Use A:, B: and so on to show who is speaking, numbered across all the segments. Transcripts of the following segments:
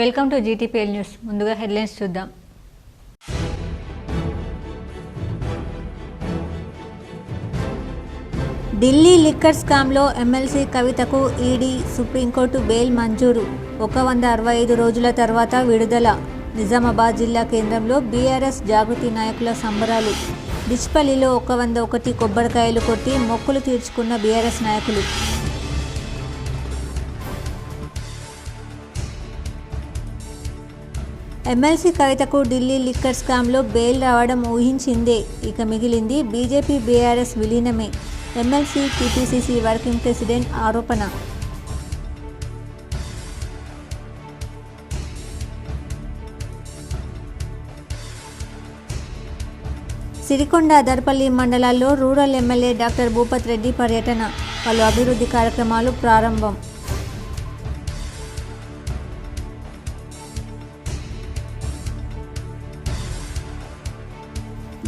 A: Welcome to GTPL news. ముందుగా headlines చూద్దాం. Delhi liquor స్కామ్లో ఎమ్మెల్సీ కవితకు ఈడీ సుప్రీంకోర్టు బెయిల్ మంజూరు. 165 రోజుల తర్వాత విడుదల. నిజామాబాద్ జిల్లా కేంద్రంలో బీఆర్ఎస్ జాగృతి నాయకుల సంబరాలు. డిచ్పల్లిలో 101 కొబ్బరికాయలు కొట్టి మొక్కులు తీర్చుకున్న బీఆర్ఎస్ నాయకులు. ఎమ్మెల్సీ కవితకు ఢిల్లీ లిక్కర్ స్కామ్లో బెయిల్ రావడం ఊహించిందే. ఇక మిగిలింది బీజేపీ బీఆర్ఎస్ విలీనమే. ఎమ్మెల్సీ టీపీసీసీ వర్కింగ్ ప్రెసిడెంట్ ఆరోపణ. సిరికొండ, దర్పల్లి మండలాల్లో rural MLA doctor Bhupath Reddy పర్యటన. పలు అభివృద్ధి కార్యక్రమాలు ప్రారంభం.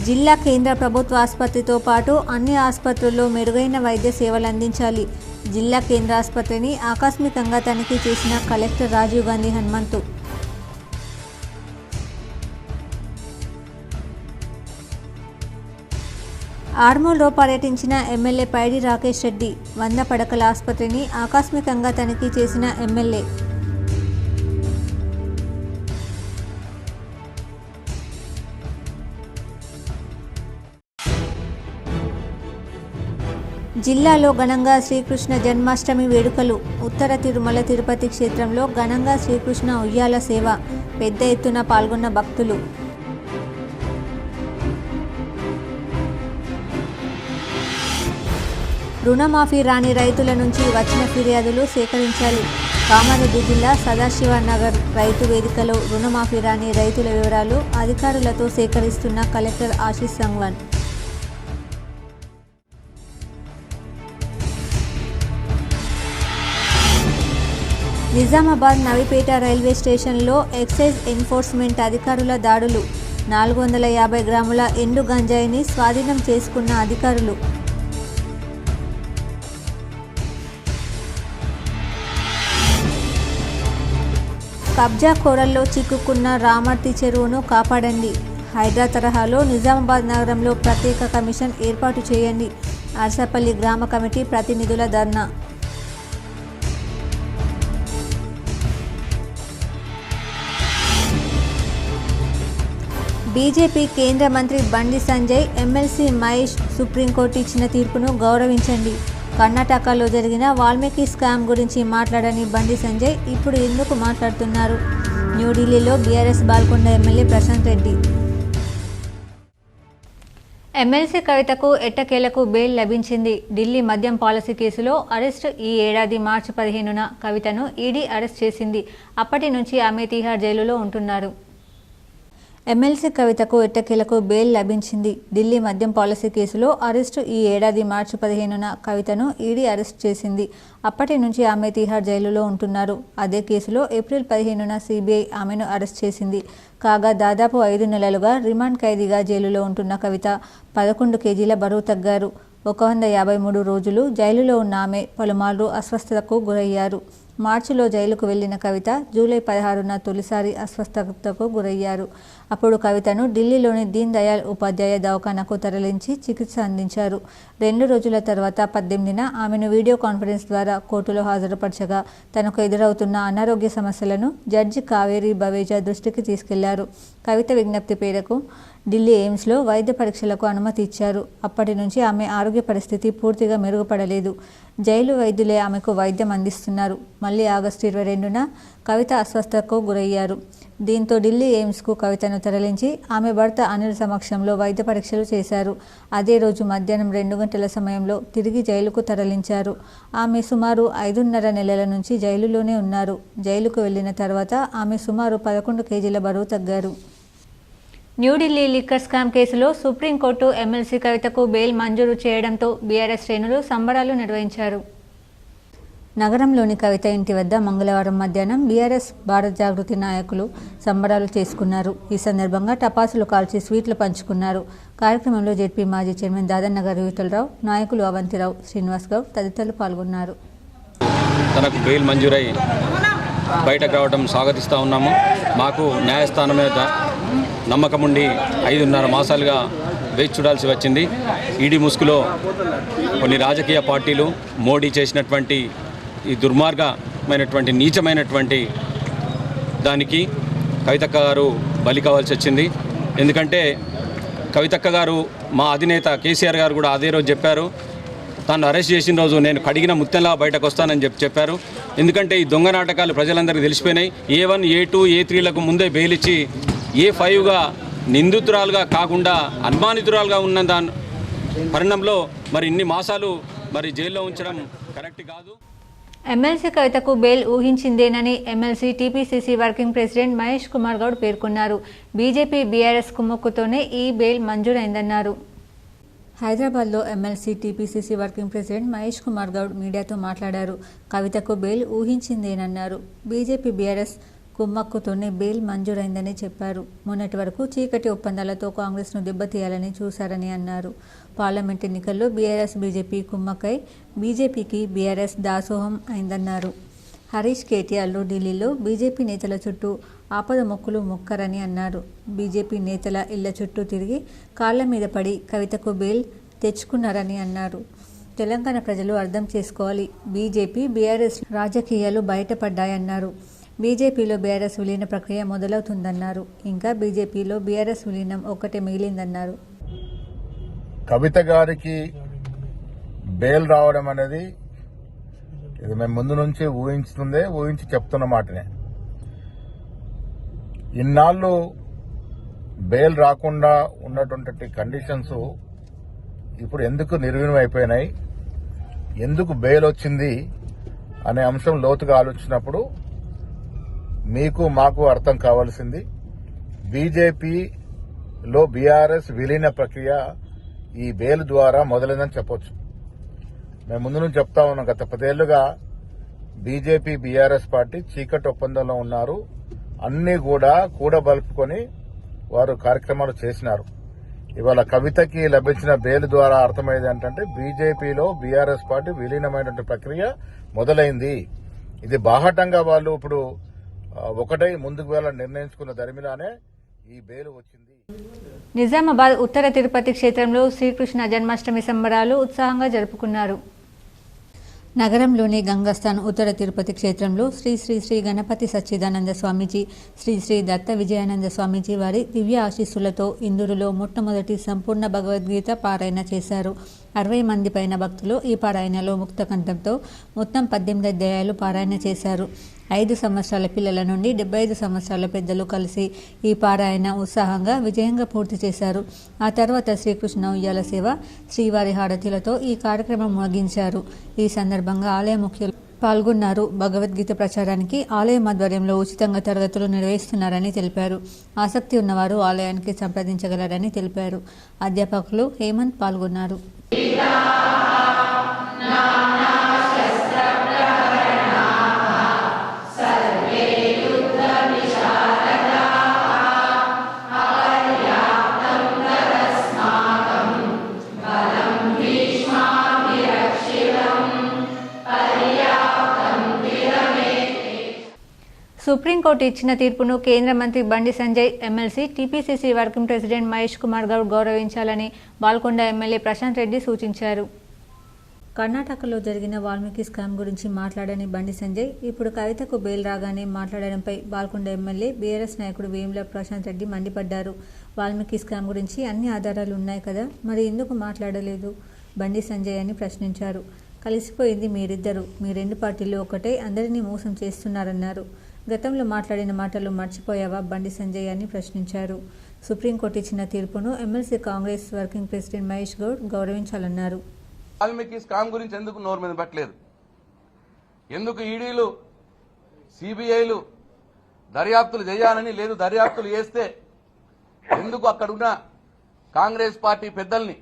A: జిల్లా కేంద్ర ప్రభుత్వ ఆసుపత్రితో పాటు అన్ని ఆసుపత్రుల్లో మెరుగైన వైద్య సేవలు అందించాలి. జిల్లా కేంద్ర ఆసుపత్రిని ఆకస్మికంగా తనిఖీ చేసిన కలెక్టర్ రాజీవ్ గాంధీ హనుమంతు. ఆర్మూర్లో పర్యటించిన ఎమ్మెల్యే పైడి రాకేష్ రెడ్డి. 100 పడకల ఆసుపత్రిని ఆకస్మికంగా తనిఖీ చేసిన ఎమ్మెల్యే. జిల్లాలో ఘనంగా శ్రీకృష్ణ జన్మాష్టమి వేడుకలు. ఉత్తర తిరుమల తిరుపతి క్షేత్రంలో ఘనంగా శ్రీకృష్ణ ఉయ్యాల సేవ. పెద్ద ఎత్తున పాల్గొన్న భక్తులు. రుణమాఫీ రాని రైతుల నుంచి వచ్చిన ఫిర్యాదులు సేకరించాలి. కామారెడ్డి జిల్లా సదాశివ నగర్ రైతు వేదికలో రుణమాఫీ రాని రైతుల వివరాలు అధికారులతో సేకరిస్తున్న కలెక్టర్ ఆశీష్ సంగ్వాన్. నిజామాబాద్ నవిపేట రైల్వే స్టేషన్లో ఎక్సైజ్ ఎన్ఫోర్స్మెంట్ అధికారుల దాడులు. 450 గ్రాముల ఎండు గంజాయిని స్వాధీనం చేసుకున్న అధికారులు. కబ్జా కోరల్లో చిక్కుకున్న రామర్తి చెరువును కాపాడండి. హైడ్రా తరహాలో నిజామాబాద్ నగరంలో ప్రత్యేక కమిషన్ ఏర్పాటు చేయండి. అర్సపల్లి గ్రామ కమిటీ ప్రతినిధుల ధర్నా. బీజేపీ కేంద్ర మంత్రి బండి సంజయ్, ఎమ్మెల్సీ మహేష్ సుప్రీంకోర్టు ఇచ్చిన తీర్పును గౌరవించండి. కర్ణాటకలో జరిగిన వాల్మీకి స్కామ్ గురించి మాట్లాడని బండి సంజయ్ ఇప్పుడు ఎందుకు మాట్లాడుతున్నారు? న్యూఢిల్లీలో BRS Balkonda MLA Prashanth Reddy. MLC కవితకు ఎట్టకేలకు బెయిల్ లభించింది. ఢిల్లీ మద్యం పాలసీ కేసులో అరెస్టు. ఈ ఏడాది మార్చి 15న కవితను ఈడీ అరెస్ట్ చేసింది. అప్పటి నుంచి ఆమె తిహార్ జైలులో ఉంటున్నారు. ఎమ్మెల్సీ కవితకు ఎట్టకేలకు బెయిల్ లభించింది. ఢిల్లీ మద్యం పాలసీ కేసులో అరెస్టు. ఈ ఏడాది మార్చి 15న కవితను ఈడీ అరెస్ట్ చేసింది. అప్పటి నుంచి ఆమె తిహార్ జైలులో ఉంటున్నారు. అదే కేసులో ఏప్రిల్ 15న సిబిఐ ఆమెను అరెస్ట్ చేసింది. కాగా దాదాపు 5 నెలలుగా రిమాండ్ ఖైదీగా జైలులో ఉంటున్న కవిత 11 కేజీల బరువు తగ్గారు. 153 రోజులు జైలులో ఉన్న ఆమె పలుమార్లు అస్వస్థతకు గురయ్యారు. మార్చిలో జైలుకు వెళ్లిన కవిత జూలై 16న తొలిసారి అస్వస్థతకు గురయ్యారు. అప్పుడు కవితను ఢిల్లీలోని దీన్ దయాళ్ ఉపాధ్యాయ దవాఖానాకు తరలించి చికిత్స అందించారు. 2 రోజుల తర్వాత 18న ఆమెను వీడియో కాన్ఫరెన్స్ ద్వారా కోర్టులో హాజరుపరచగా తనకు ఎదురవుతున్న అనారోగ్య సమస్యలను జడ్జి కావేరి బవేజా దృష్టికి తీసుకెళ్లారు. కవిత విజ్ఞప్తి మేరకు ఢిల్లీ ఎయిమ్స్లో వైద్య పరీక్షలకు అనుమతి ఇచ్చారు. అప్పటి నుంచి ఆమె ఆరోగ్య పరిస్థితి పూర్తిగా మెరుగుపడలేదు. జైలు వైద్యులే ఆమెకు వైద్యం అందిస్తున్నారు. మళ్లీ ఆగస్టు 22న కవిత అస్వస్థతకు గురయ్యారు. దీంతో ఢిల్లీ ఎయిమ్స్కు కవితను తరలించి ఆమె భర్త అనిల్ సమక్షంలో వైద్య పరీక్షలు చేశారు. అదే రోజు మధ్యాహ్నం 2 గంటల సమయంలో తిరిగి జైలుకు తరలించారు. ఆమె సుమారు 5.5 నెలల నుంచి జైలులోనే ఉన్నారు. జైలుకు వెళ్లిన తర్వాత ఆమె సుమారు 11 కేజీల బరువు తగ్గారు. న్యూఢిల్లీ లిక్కర్ స్కామ్ కేసులో సుప్రీంకోర్టు ఎమ్మెల్సీ కవితకు బెయిల్ మంజూరు చేయడంతో బీఆర్ఎస్ శ్రేణులు సంబరాలు నిర్వహించారు. నగరంలోని కవిత ఇంటి వద్ద మంగళవారం మధ్యాహ్నం బీఆర్ఎస్ భారత్ జాగృతి నాయకులు సంబరాలు చేసుకున్నారు. ఈ సందర్భంగా టపాసులు కాల్చి స్వీట్లు పంచుకున్నారు. కార్యక్రమంలో జెడ్పీ మాజీ చైర్మన్ దాదన్నగారి విఠలరావు, నాయకులు అవంతిరావు, శ్రీనివాస్ గౌడ్ తదితరులు పాల్గొన్నారు.
B: తనకు బెయిల్ మంజూరై బయటకు రావడం స్వాగతిస్తూ ఉన్నాము. మాకు న్యాయస్థానం మీద నమ్మకం ఉండి 5.5 మాసాలుగా వేచి చూడాల్సి వచ్చింది. ఈడీ ముసుగులో కొన్ని రాజకీయ పార్టీలు మోడీ చేసినటువంటి ఈ దుర్మార్గమైనటువంటి నీచమైనటువంటి దానికి కవితక్క గారు బలి కావాల్సి వచ్చింది. ఎందుకంటే కవితక్క గారు మా అధినేత కేసీఆర్ గారు కూడా అదే రోజు చెప్పారు, తను అరెస్ట్ చేసిన రోజు నేను కడిగిన ముత్యంలా బయటకు వస్తానని చెప్పారు. ఎందుకంటే ఈ దొంగ నాటకాలు ప్రజలందరికీ తెలిసిపోయినాయి. A1, A2, A3లకు ముందే బెయిల్ ఇచ్చి A5గా నిందితురాలుగా కాకుండా అనుమానితురాలుగా ఉన్న దాని పరిణామంలో మరి ఇన్ని మాసాలు మరి జైల్లో ఉంచడం కరెక్ట్ కాదు.
A: ఎమ్మెల్సీ కవితకు బెయిల్ ఊహించిందేనని MLC TPCC working president Mahesh Kumar Goud పేర్కొన్నారు. బీజేపీ బీఆర్ఎస్ కుమ్మక్కుతోనే ఈ బెయిల్ మంజూరైందన్నారు. హైదరాబాద్లో MLC TPCC working president Mahesh Kumar Goud మీడియాతో మాట్లాడారు. కవితకు బెయిల్ ఊహించిందేనన్నారు. బీజేపీ బీఆర్ఎస్ కుమ్మక్కుతోనే బెయిల్ మంజూరైందని చెప్పారు. మొన్నటి వరకు చీకటి ఒప్పందాలతో కాంగ్రెస్ను దెబ్బతీయాలని చూశారని అన్నారు. పార్లమెంట్ ఎన్నికల్లో బీఆర్ఎస్ బీజేపీ కుమ్మక్కై బీజేపీకి బీఆర్ఎస్ దాసోహం అయిందన్నారు. హరీష్ కేటీఆర్లు ఢిల్లీలో బీజేపీ నేతల చుట్టూ ఆపద మొక్కులు మొక్కరని అన్నారు. బీజేపీ నేతల ఇళ్ల చుట్టూ తిరిగి కాళ్ల మీద పడి కవితకు బెయిల్ తెచ్చుకున్నారని అన్నారు. తెలంగాణ ప్రజలు అర్థం చేసుకోవాలి, బీజేపీ బీఆర్ఎస్ రాజకీయాలు బయటపడ్డాయన్నారు. బీజేపీలో బీఆర్ఎస్ విలీన ప్రక్రియ మొదలవుతుందన్నారు. ఇంకా బీజేపీలో బీఆర్ఎస్ విలీనం ఒక్కటే మిగిలిందన్నారు.
C: కవిత గారికి బెయిల్ రావడం అనేది ఇది మేము ముందు నుంచి ఊహించి చెప్తున్న మాటనే. ఇన్నాళ్ళు బెయిల్ రాకుండా ఉన్నటువంటి కండిషన్స్ ఇప్పుడు ఎందుకు నిర్వీణం అయిపోయినాయి, ఎందుకు బెయిల్ వచ్చింది అనే అంశం లోతుగా ఆలోచించినప్పుడు మీకు మాకు అర్థం కావాల్సింది, బీజేపీలో బీఆర్ఎస్ విలీన ప్రక్రియ ఈ బెయిల్ ద్వారా మొదలైందని చెప్పొచ్చు. మేము ముందు నుంచి చెప్తా ఉన్నాం, గత 10 ఏళ్లుగా బీజేపీ బీఆర్ఎస్ పార్టీ చీకటి ఒప్పందంలో ఉన్నారు. అన్ని కూడా కూడబలుపుకొని వారు కార్యక్రమాలు చేసినారు. ఇవాళ కవితకి లభించిన బెయిల్ ద్వారా అర్థమైంది ఏంటంటే బీజేపీలో బీఆర్ఎస్ పార్టీ విలీనమైనటువంటి ప్రక్రియ మొదలైంది. ఇది బాహటంగా వాళ్ళు ఇప్పుడు ఒకటై ముందుకు వెళ్ళాలని నిర్ణయించుకున్న దరిమిలానే ఈ బెయిల్ వచ్చింది.
A: నిజామాబాద్ ఉత్తర తిరుపతి క్షేత్రంలో శ్రీకృష్ణ జన్మాష్టమి సంబరాలు ఉత్సాహంగా జరుపుకున్నారు. నగరంలోని గంగాస్థాన్ ఉత్తర తిరుపతి క్షేత్రంలో శ్రీ శ్రీ శ్రీ గణపతి సచ్చిదానంద స్వామీజీ, శ్రీ శ్రీ దత్త విజయానంద స్వామీజీ వారి దివ్య ఆశీస్సులతో ఇందూరులో మొట్టమొదటి సంపూర్ణ భగవద్గీత పారాయణ చేశారు. 60 మంది పైన భక్తులు ఈ పారాయణలో ముక్త కంఠంతో మొత్తం 18 అధ్యాయాలు పారాయణ చేశారు. 5 సంవత్సరాల పిల్లల నుండి 75 సంవత్సరాల పెద్దలు కలిసి ఈ పారాయణ ఉత్సాహంగా విజయంగా పూర్తి చేశారు. ఆ తర్వాత శ్రీకృష్ణ ఉయ్యాల సేవ, శ్రీవారి హారతిలతో ఈ కార్యక్రమం ముగించారు. ఈ సందర్భంగా ఆలయ ముఖ్యులు పాల్గొన్నారు. భగవద్గీత ప్రచారానికి ఆలయం ఆధ్వర్యంలో ఉచితంగా తరగతులు నిర్వహిస్తున్నారని తెలిపారు. ఆసక్తి ఉన్నవారు ఆలయానికి సంప్రదించగలరని తెలిపారు. అధ్యాపకులు హేమంత్ పాల్గొన్నారు. సుప్రీంకోర్టు ఇచ్చిన తీర్పును కేంద్ర మంత్రి Bandi Sanjay, MLC TPCC working president Mahesh Kumar Goud గౌరవించాలని బాల్కొండ ఎమ్మెల్యే ప్రశాంత్ రెడ్డి సూచించారు. కర్ణాటకలో జరిగిన వాల్మీకి స్కామ్ గురించి మాట్లాడని బండి సంజయ్ ఇప్పుడు కవితకు బెయిల్ రాగానే మాట్లాడడంపై బాల్కొండ ఎమ్మెల్యే బీఆర్ఎస్ నాయకుడు వేముల ప్రశాంత్ రెడ్డి మండిపడ్డారు. వాల్మీకి స్కామ్ గురించి అన్ని ఆధారాలు ఉన్నాయి కదా, మరి ఎందుకు మాట్లాడలేదు బండి సంజయ్ అని ప్రశ్నించారు. కలిసిపోయింది మీరిద్దరు, మీ 2 పార్టీలు ఒకటే అందరినీ మోసం చేస్తున్నారన్నారు. గతంలో మాట్లాడిన మాటలు మర్చిపోయావా బండి సంజయ్ అని ప్రశ్నించారు. సుప్రీంకోర్టు ఇచ్చిన తీర్పును MLC Congress working president Mahesh Goud గౌరవించాలన్నారు.
D: వాల్మీకి స్కామ్ గురించి ఎందుకు నోరు మీద పట్టలేదు? ఎందుకు ఈడీలు సిబిఐలు దర్యాప్తులు చేయాలని లేదు, దర్యాప్తులు చేస్తే ఎందుకు అక్కడున్న కాంగ్రెస్ పార్టీ పెద్దల్ని,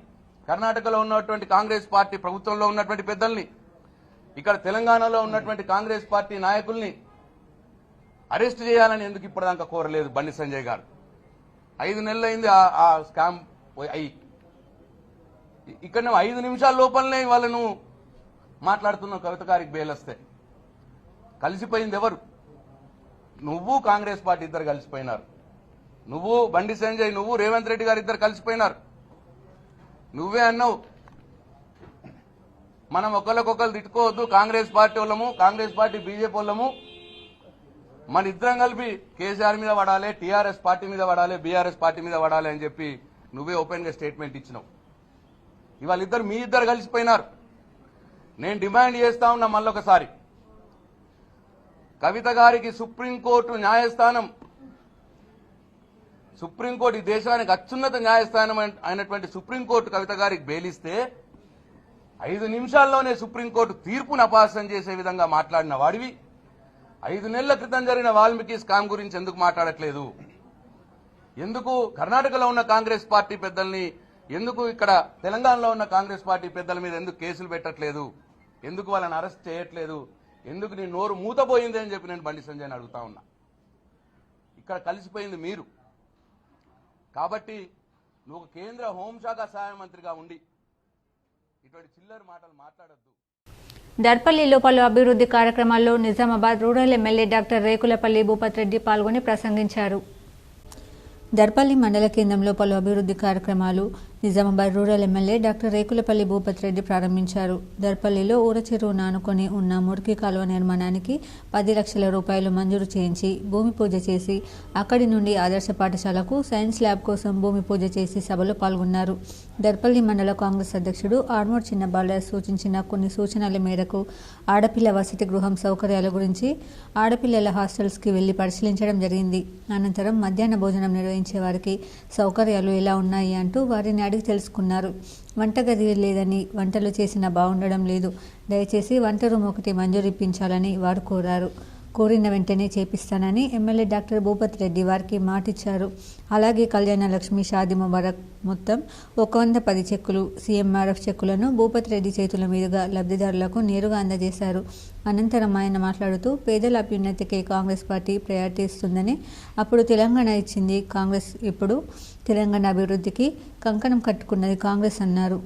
D: కర్ణాటకలో ఉన్నటువంటి కాంగ్రెస్ పార్టీ ప్రభుత్వంలో ఉన్నటువంటి పెద్దల్ని, ఇక్కడ తెలంగాణలో ఉన్నటువంటి కాంగ్రెస్ పార్టీ నాయకుల్ని అరెస్ట్ చేయాలని ఎందుకు ఇప్పటిదాకా కోరలేదు బండి సంజయ్ గారు? 5 నెలలు అయింది ఆ స్కామ్ అయ్యి. ఇక్కడ 5 నిమిషాల లోపలనే వాళ్ళను మాట్లాడుతున్న కవిత గారికి బెయిల్ వస్తే కలిసిపోయింది ఎవరు? నువ్వు కాంగ్రెస్ పార్టీ ఇద్దరు కలిసిపోయినారు. నువ్వు బండి సంజయ్, నువ్వు రేవంత్ రెడ్డి గారు ఇద్దరు కలిసిపోయినారు. నువ్వే అన్నావు మనం ఒకరికొకరు తిట్టుకోవద్దు, కాంగ్రెస్ పార్టీ వాళ్ళము, కాంగ్రెస్ పార్టీ బీజేపీ వాళ్ళము, మన ఇద్దరం కలిపి కేసీఆర్ మీద పడాలి, టీఆర్ఎస్ పార్టీ మీద పడాలి, బీఆర్ఎస్ పార్టీ మీద పడాలి అని చెప్పి నువ్వే ఓపెన్ గా స్టేట్మెంట్ ఇచ్చినావు. ఇవాళ మీ ఇద్దరు కలిసిపోయినారు. నేను డిమాండ్ చేస్తా ఉన్నా మళ్ళొకసారి, కవిత గారికి సుప్రీంకోర్టు న్యాయస్థానం, సుప్రీంకోర్టు ఈ దేశానికి అత్యున్నత న్యాయస్థానం అయినటువంటి సుప్రీంకోర్టు కవిత గారికి బెయిలిస్తే 5 నిమిషాల్లోనే సుప్రీంకోర్టు తీర్పును అపహాస్యం చేసే విధంగా మాట్లాడిన వాడివి 5 నెలల క్రితం జరిగిన వాల్మీకి స్కామ్ గురించి ఎందుకు మాట్లాడట్లేదు? ఎందుకు కర్ణాటకలో ఉన్న కాంగ్రెస్ పార్టీ పెద్దల్ని, ఎందుకు ఇక్కడ తెలంగాణలో ఉన్న కాంగ్రెస్ పార్టీ పెద్దల మీద ఎందుకు కేసులు పెట్టట్లేదు? ఎందుకు వాళ్ళని అరెస్ట్ చేయట్లేదు? ఎందుకు నీ నోరు మూతపోయింది అని చెప్పి నేను బండి సంజయ్ని అడుగుతా ఉన్నా. ఇక్కడ కలిసిపోయింది మీరు. కాబట్టి నువ్వు కేంద్ర హోంశాఖ సహాయ మంత్రిగా ఉండి ఇటువంటి చిల్లర మాటలు మాట్లాడొద్దు.
A: దర్పల్లిలో పలు అభివృద్ధి కార్యక్రమాల్లో Nizamabad rural MLA doctor Rekulapalli Bhupath Reddy పాల్గొని ప్రసంగించారు. దర్పల్లి మండల కేంద్రంలో పలు అభివృద్ధి కార్యక్రమాలు Nizamabad rural MLA doctor Rekulapalli Bhupath Reddy ప్రారంభించారు. దర్పల్లిలో ఊర చెరువు నానుకొని ఉన్న మురికి కాలువ నిర్మాణానికి 10 లక్షల రూపాయలు మంజూరు చేయించి భూమి పూజ చేసి అక్కడి నుండి ఆదర్శ పాఠశాలకు సైన్స్ ల్యాబ్ కోసం భూమి పూజ చేసి సభలో పాల్గొన్నారు. దర్పల్లి మండల కాంగ్రెస్ అధ్యక్షుడు ఆర్మూర్ చిన్న బాలరాజ్ సూచించిన కొన్ని సూచనల మేరకు ఆడపిల్ల వసతి గృహం సౌకర్యాల గురించి ఆడపిల్లల హాస్టల్స్కి వెళ్లి పరిశీలించడం జరిగింది. అనంతరం మధ్యాహ్న భోజనం నిర్వహించే వారికి సౌకర్యాలు ఎలా ఉన్నాయి అంటూ వారిని అడిగి తెలుసుకున్నారు. వంటగది లేదని, వంటలు చేసినా బాగుండడం లేదు, దయచేసి వంట రూమ్ ఒకటి మంజూరు ఇప్పించాలని వారు కోరారు. కోరిన వెంటనే చేపిస్తానని ఎమ్మెల్యే డాక్టర్ భూపత్ రెడ్డి వారికి మాటిచ్చారు. అలాగే కళ్యాణ లక్ష్మి, షాదీ ముబారక్ మొత్తం 110 చెక్కులు, సీఎంఆర్ఎఫ్ చెక్కులను భూపత్ రెడ్డి చేతుల మీదుగా లబ్ధిదారులకు నేరుగా అందజేశారు. అనంతరం ఆయన మాట్లాడుతూ పేదల అభ్యున్నతికి కాంగ్రెస్ పార్టీ ప్రయారిటీ ఇస్తుందని, అప్పుడు తెలంగాణ ఇచ్చింది కాంగ్రెస్, ఇప్పుడు తెలంగాణ అభివృద్ధికి కంకణం కట్టుకున్నది కాంగ్రెస్ అన్నారు.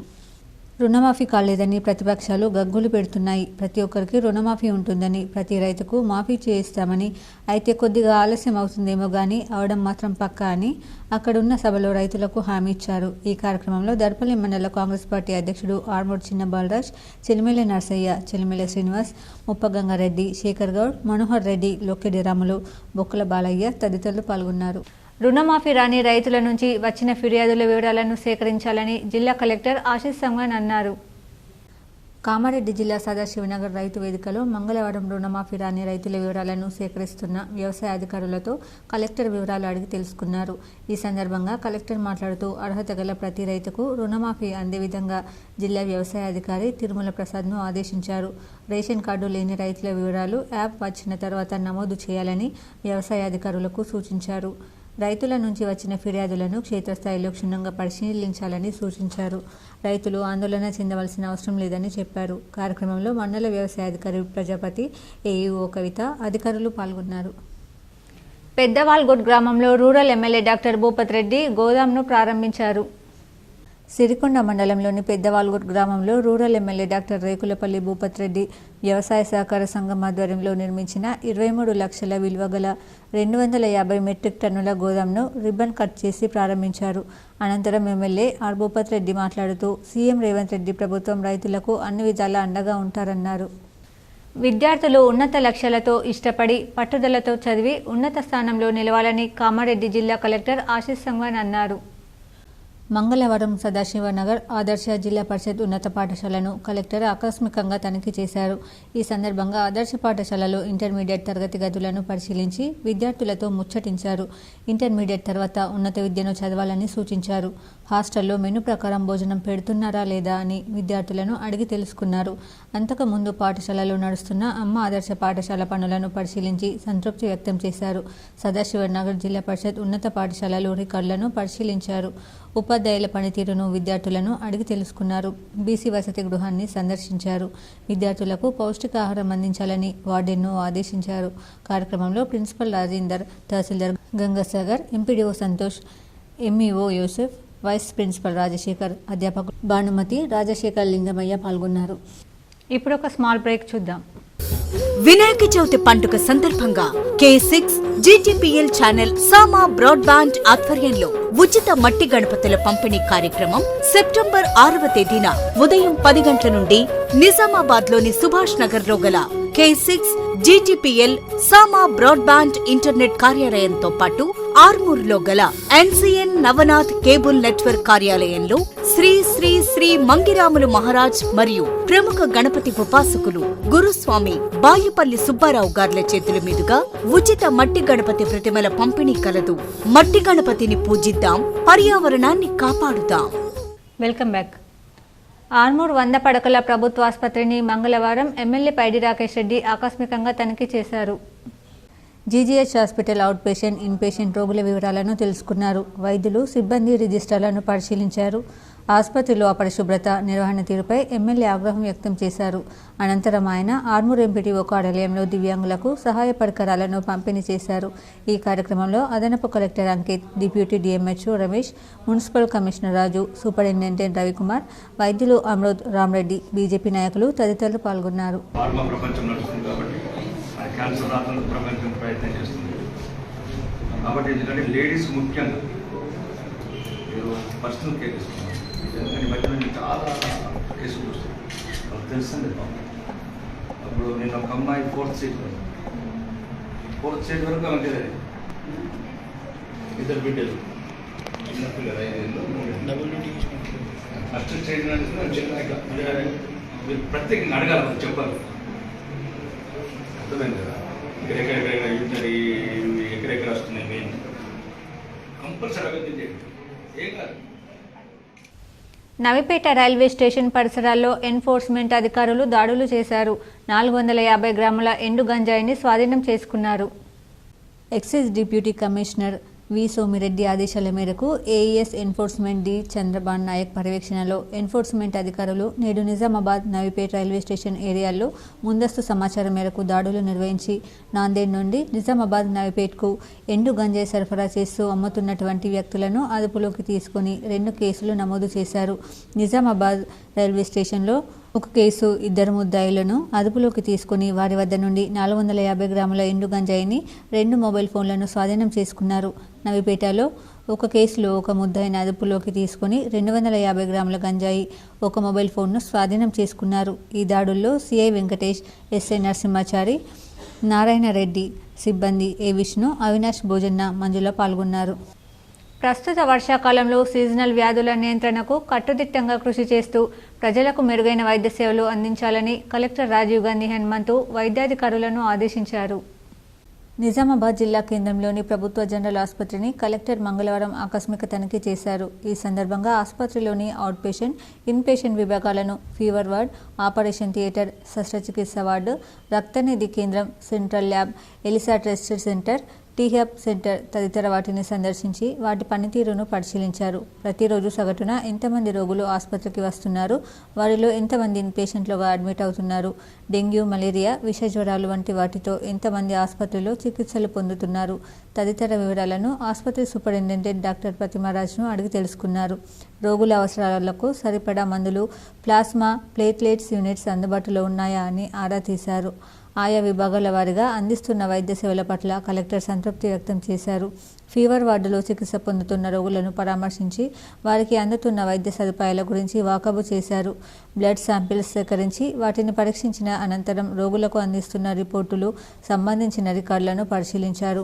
A: రుణమాఫీ కాలేదని ప్రతిపక్షాలు గగ్గులు పెడుతున్నాయి. ప్రతి ఒక్కరికి రుణమాఫీ ఉంటుందని, ప్రతి రైతుకు మాఫీ చేయిస్తామని, అయితే కొద్దిగా ఆలస్యం అవుతుందేమో కానీ అవడం మాత్రం పక్కా అని అక్కడున్న సభలో రైతులకు హామీ ఇచ్చారు. ఈ కార్యక్రమంలో దర్పల్లి మండల కాంగ్రెస్ పార్టీ అధ్యక్షుడు ఆర్మూర్ చిన్న బాలరాజ్, చెలిమెల నర్సయ్య, చెలిమెల శ్రీనివాస్, ముప్పగంగారెడ్డి, శేఖర్ గౌడ్, మనోహర్ రెడ్డి, లోకెడి రాములు, బొక్కల బాలయ్య తదితరులు పాల్గొన్నారు. రుణమాఫీ రాని రైతుల నుంచి వచ్చిన ఫిర్యాదుల వివరాలను సేకరించాలని జిల్లా కలెక్టర్ ఆశీష్ సంగ్వాన్ అన్నారు. కామారెడ్డి జిల్లా సదాశివనగర్ రైతు వేదికలో మంగళవారం రుణమాఫీ రాని రైతుల వివరాలను సేకరిస్తున్న వ్యవసాయ అధికారులతో కలెక్టర్ వివరాలు అడిగి తెలుసుకున్నారు. ఈ సందర్భంగా కలెక్టర్ మాట్లాడుతూ అర్హత గల ప్రతి రైతుకు రుణమాఫీ అందే విధంగా జిల్లా వ్యవసాయ అధికారి తిరుమల ప్రసాద్ను ఆదేశించారు. రేషన్ కార్డు లేని రైతుల వివరాలు యాప్ వచ్చిన తర్వాత నమోదు చేయాలని వ్యవసాయ అధికారులకు సూచించారు. రైతుల నుంచి వచ్చిన ఫిర్యాదులను క్షేత్రస్థాయిలో క్షుణ్ణంగా పరిశీలించాలని సూచించారు. రైతులు ఆందోళన చెందవలసిన అవసరం లేదని చెప్పారు. కార్యక్రమంలో మండల వ్యవసాయాధికారి ప్రజాపతి, ఏఈఓ కవిత, అధికారులు పాల్గొన్నారు. పెద్దవాల్గొడ్ గ్రామంలో rural MLA doctor Bhupath Reddy గోదాంను ప్రారంభించారు. సిరికొండ మండలంలోని పెద్దవాల్గొడ్ గ్రామంలో rural MLA doctor Rekulapalli Bhupath Reddy వ్యవసాయ సహకార సంఘం ఆధ్వర్యంలో నిర్మించిన 23 లక్షల విలువ గల 250 మెట్రిక్ టన్నుల గోదాంను రిబ్బన్ కట్ చేసి ప్రారంభించారు. అనంతరం ఎమ్మెల్యే ఆర్ భూపత్ రెడ్డి మాట్లాడుతూ సీఎం రేవంత్ రెడ్డి ప్రభుత్వం రైతులకు అన్ని విధాలా అండగా ఉంటారన్నారు. విద్యార్థులు ఉన్నత లక్ష్యాలతో ఇష్టపడి పట్టుదలతో చదివి ఉన్నత స్థానంలో నిలవాలని కామారెడ్డి జిల్లా కలెక్టర్ ఆశీష్ సంగ్వాన్ అన్నారు. మంగళవారం సదాశివనగర్ ఆదర్శ జిల్లా పరిషత్ ఉన్నత పాఠశాలను కలెక్టర్ ఆకస్మికంగా తనిఖీ చేశారు. ఈ సందర్భంగా ఆదర్శ పాఠశాలలో ఇంటర్మీడియట్ తరగతి గదులను పరిశీలించి విద్యార్థులతో ముచ్చటించారు. ఇంటర్మీడియట్ తర్వాత ఉన్నత విద్యను చదవాలని సూచించారు. హాస్టల్లో మెనూ ప్రకారం భోజనం పెడుతున్నారా లేదా అని విద్యార్థులను అడిగి తెలుసుకున్నారు. అంతకుముందు పాఠశాలలో నడుస్తున్న అమ్మ ఆదర్శ పాఠశాల పనులను పరిశీలించి సంతృప్తి వ్యక్తం చేశారు. సదాశివనగర్ జిల్లా పరిషత్ ఉన్నత పాఠశాలలో రికార్డులను పరిశీలించారు. ఉపాధ్యాయుల పనితీరును విద్యార్థులను అడిగి తెలుసుకున్నారు. బీసీ వసతి గృహాన్ని సందర్శించారు. విద్యార్థులకు పౌష్టికాహారం అందించాలని వార్డెన్ను ఆదేశించారు. కార్యక్రమంలో principal Rajender, tahsildar Gangasagar, MPDO Santosh, MEO Yousuf, vice principal Rajasekhar, అధ్యాపకులు భానుమతి, రాజశేఖర్, లింగమయ్య పాల్గొన్నారు. ఇప్పుడు ఒక స్మాల్ బ్రేక్ చూద్దాం.
E: వినాయక చవితి పండుగ సందర్భంగా K6 GTPL ఛానల్ సామా బ్రాడ్బ్యాండ్ ఆధ్వర్యంలో ఉచిత మట్టి గణపతుల పంపిణీ కార్యక్రమం సెప్టెంబర్ 6వ తేదీన ఉదయం 10 గంటల నుండి నిజామాబాద్ లోని సుభాష్ నగర్ లో గల K6 GTPL సామా బ్రాడ్బ్యాండ్ ఇంటర్నెట్ కార్యాలయంతో పాటు ఆర్మూర్లో గల NCN నవనాథ్ కేబుల్ నెట్వర్క్ కార్యాలయంలో శ్రీ శ్రీ శ్రీ మంగిరాములు మహారాజ్ మరియు ప్రముఖ గణపతి ఉపాసకులు గురుస్వామి బాయుపల్లి సుబ్బారావు గార్ల చేతుల మీదుగా ఉచిత మట్టి గణపతి ప్రతిమల పంపిణీ కలదు. మట్టి గణపతిని పూజిద్దాం, పర్యావరణాన్ని కాపాడుదాం.
A: Welcome back. ఆర్మూర్ 100 పడకల ప్రభుత్వ ఆసుపత్రిని మంగళవారం ఎమ్మెల్యే పైడి రాకేష్ రెడ్డి ఆకస్మికంగా తనిఖీ చేశారు. GGH hospital out patient, in patient రోగుల వివరాలను తెలుసుకున్నారు. వైద్యులు, సిబ్బంది రిజిస్టర్లను పరిశీలించారు. ఆసుపత్రిలో అపరిశుభ్రత, నిర్వహణ తీరుపై ఎమ్మెల్యే ఆగ్రహం వ్యక్తం చేశారు. అనంతరం ఆయన ఆర్మూర్ ఎంపీటీఓ కార్యాలయంలో దివ్యాంగులకు సహాయ పరికరాలను పంపిణీ చేశారు. ఈ కార్యక్రమంలో అదనపు collector Ankit, deputy DMHO Ramesh, municipal commissioner Raju, superintendent Ravikumar, వైద్యులు అమృత్, రామరెడ్డి, బీజేపీ నాయకులు తదితరులు పాల్గొన్నారు.
F: క్యాన్సర్ రాకుండా ప్రపంచం ప్రయత్నం చేస్తుంది కాబట్టి ఎందుకంటే లేడీస్ ముఖ్యంగా మీరు పర్సనల్ కేర్ తీసుకున్నారు. ఎందుకంటే మధ్య నుంచి చాలా కేసులు చూస్తాం, వాళ్ళకి తెలుస్తుంది. అప్పుడు నేను ఒక అమ్మాయి 4th స్టేజ్ వరకు ఆమె తెలియదు. ఇద్దరు బిడ్డలు, చిన్నపిల్లలు, 5 ఏళ్ళు. ఫస్ట్ స్టేజ్ మీరు ప్రత్యేకంగా అడగాలి, చెప్పాలి. అర్థమైంది కదా? ఎక్కడెక్కడ వస్తున్నాయి మెయిన్ కంపల్సరీ అభివృద్ధి చేయండి. ఏం కాదు.
A: నవిపేట రైల్వే స్టేషన్ పరిసరాల్లో ఎన్ఫోర్స్మెంట్ అధికారులు దాడులు చేశారు. 450 గ్రాముల ఎండు గంజాయిని స్వాధీనం చేసుకున్నారు. Excise deputy commissioner V Somireddy ఆదేశాల మేరకు AES enforcement D Chandraban Nayak పర్యవేక్షణలో ఎన్ఫోర్స్మెంట్ అధికారులు నేడు నిజామాబాద్, నవిపేట రైల్వే స్టేషన్ ఏరియాల్లో ముందస్తు సమాచారం మేరకు దాడులు నిర్వహించి నాందేడ్ నుండి నిజామాబాద్, నవిపేట్కు ఎండు గంజాయి సరఫరా చేస్తూ అమ్ముతున్నటువంటి వ్యక్తులను అదుపులోకి తీసుకుని 2 కేసులు నమోదు చేశారు. నిజామాబాద్ రైల్వే స్టేషన్లో 1 కేసు, 2 ముద్దాయిలను అదుపులోకి తీసుకుని వారి వద్ద నుండి 450 గ్రాముల ఎండు గంజాయిని, 2 మొబైల్ ఫోన్లను స్వాధీనం చేసుకున్నారు. నవిపేటలో 1 కేసులో 1 ముద్దాయిని అదుపులోకి తీసుకుని 250 గ్రాముల గంజాయి, 1 మొబైల్ ఫోన్ను స్వాధీనం చేసుకున్నారు. ఈ దాడుల్లో సిఐ వెంకటేష్, ఎస్ఐ నరసింహాచారి, నారాయణ రెడ్డి, సిబ్బంది ఏ విష్ణు, అవినాష్ భోజన్న, మంజుల పాల్గొన్నారు. ప్రస్తుత వర్షాకాలంలో సీజనల్ వ్యాధుల నియంత్రణకు కట్టుదిట్టంగా కృషి చేస్తూ ప్రజలకు మెరుగైన వైద్య సేవలు అందించాలని కలెక్టర్ రాజీవ్ గాంధీ హనుమంతు వైద్యాధికారులను ఆదేశించారు. నిజామాబాద్ జిల్లా కేంద్రంలోని ప్రభుత్వ జనరల్ ఆసుపత్రిని కలెక్టర్ మంగళవారం ఆకస్మిక తనిఖీ చేశారు. ఈ సందర్భంగా ఆసుపత్రిలోని అవుట్ పేషెంట్, ఇన్ పేషెంట్ విభాగాలను, ఫీవర్ వార్డ్, ఆపరేషన్ థియేటర్, శస్త్రచికిత్స వార్డు, రక్తనిధి కేంద్రం, central lab, ELISA test centre, T Hub centre తదితర వాటిని సందర్శించి వాటి పనితీరును పరిశీలించారు. ప్రతిరోజు సగటున ఎంతమంది రోగులు ఆసుపత్రికి వస్తున్నారు, వారిలో ఎంతమంది ఇన్ పేషెంట్లుగా అడ్మిట్ అవుతున్నారు, డెంగ్యూ, మలేరియా, విష జ్వరాలు వంటి వాటితో ఎంతమంది ఆసుపత్రిలో చికిత్సలు పొందుతున్నారు తదితర వివరాలను ఆసుపత్రి సూపరింటెండెంట్ డాక్టర్ ప్రతిమారాజ్ను అడిగి తెలుసుకున్నారు. రోగుల అవసరాలకు సరిపడా మందులు, ప్లాస్మా, ప్లేట్లెట్స్ యూనిట్స్ అందుబాటులో ఉన్నాయా అని ఆరా తీశారు. ఆయా విభాగాల వారీగా అందిస్తున్న వైద్య సేవల పట్ల కలెక్టర్ సంతృప్తి వ్యక్తం చేశారు. ఫీవర్ వార్డులో చికిత్స పొందుతున్న రోగులను పరామర్శించి వారికి అందుతున్న వైద్య సదుపాయాల గురించి వాకబు చేశారు. బ్లడ్ శాంపిల్స్ సేకరించి వాటిని పరీక్షించిన అనంతరం రోగులకు అందిస్తున్న రిపోర్టులు, సంబంధించిన రికార్డులను పరిశీలించారు.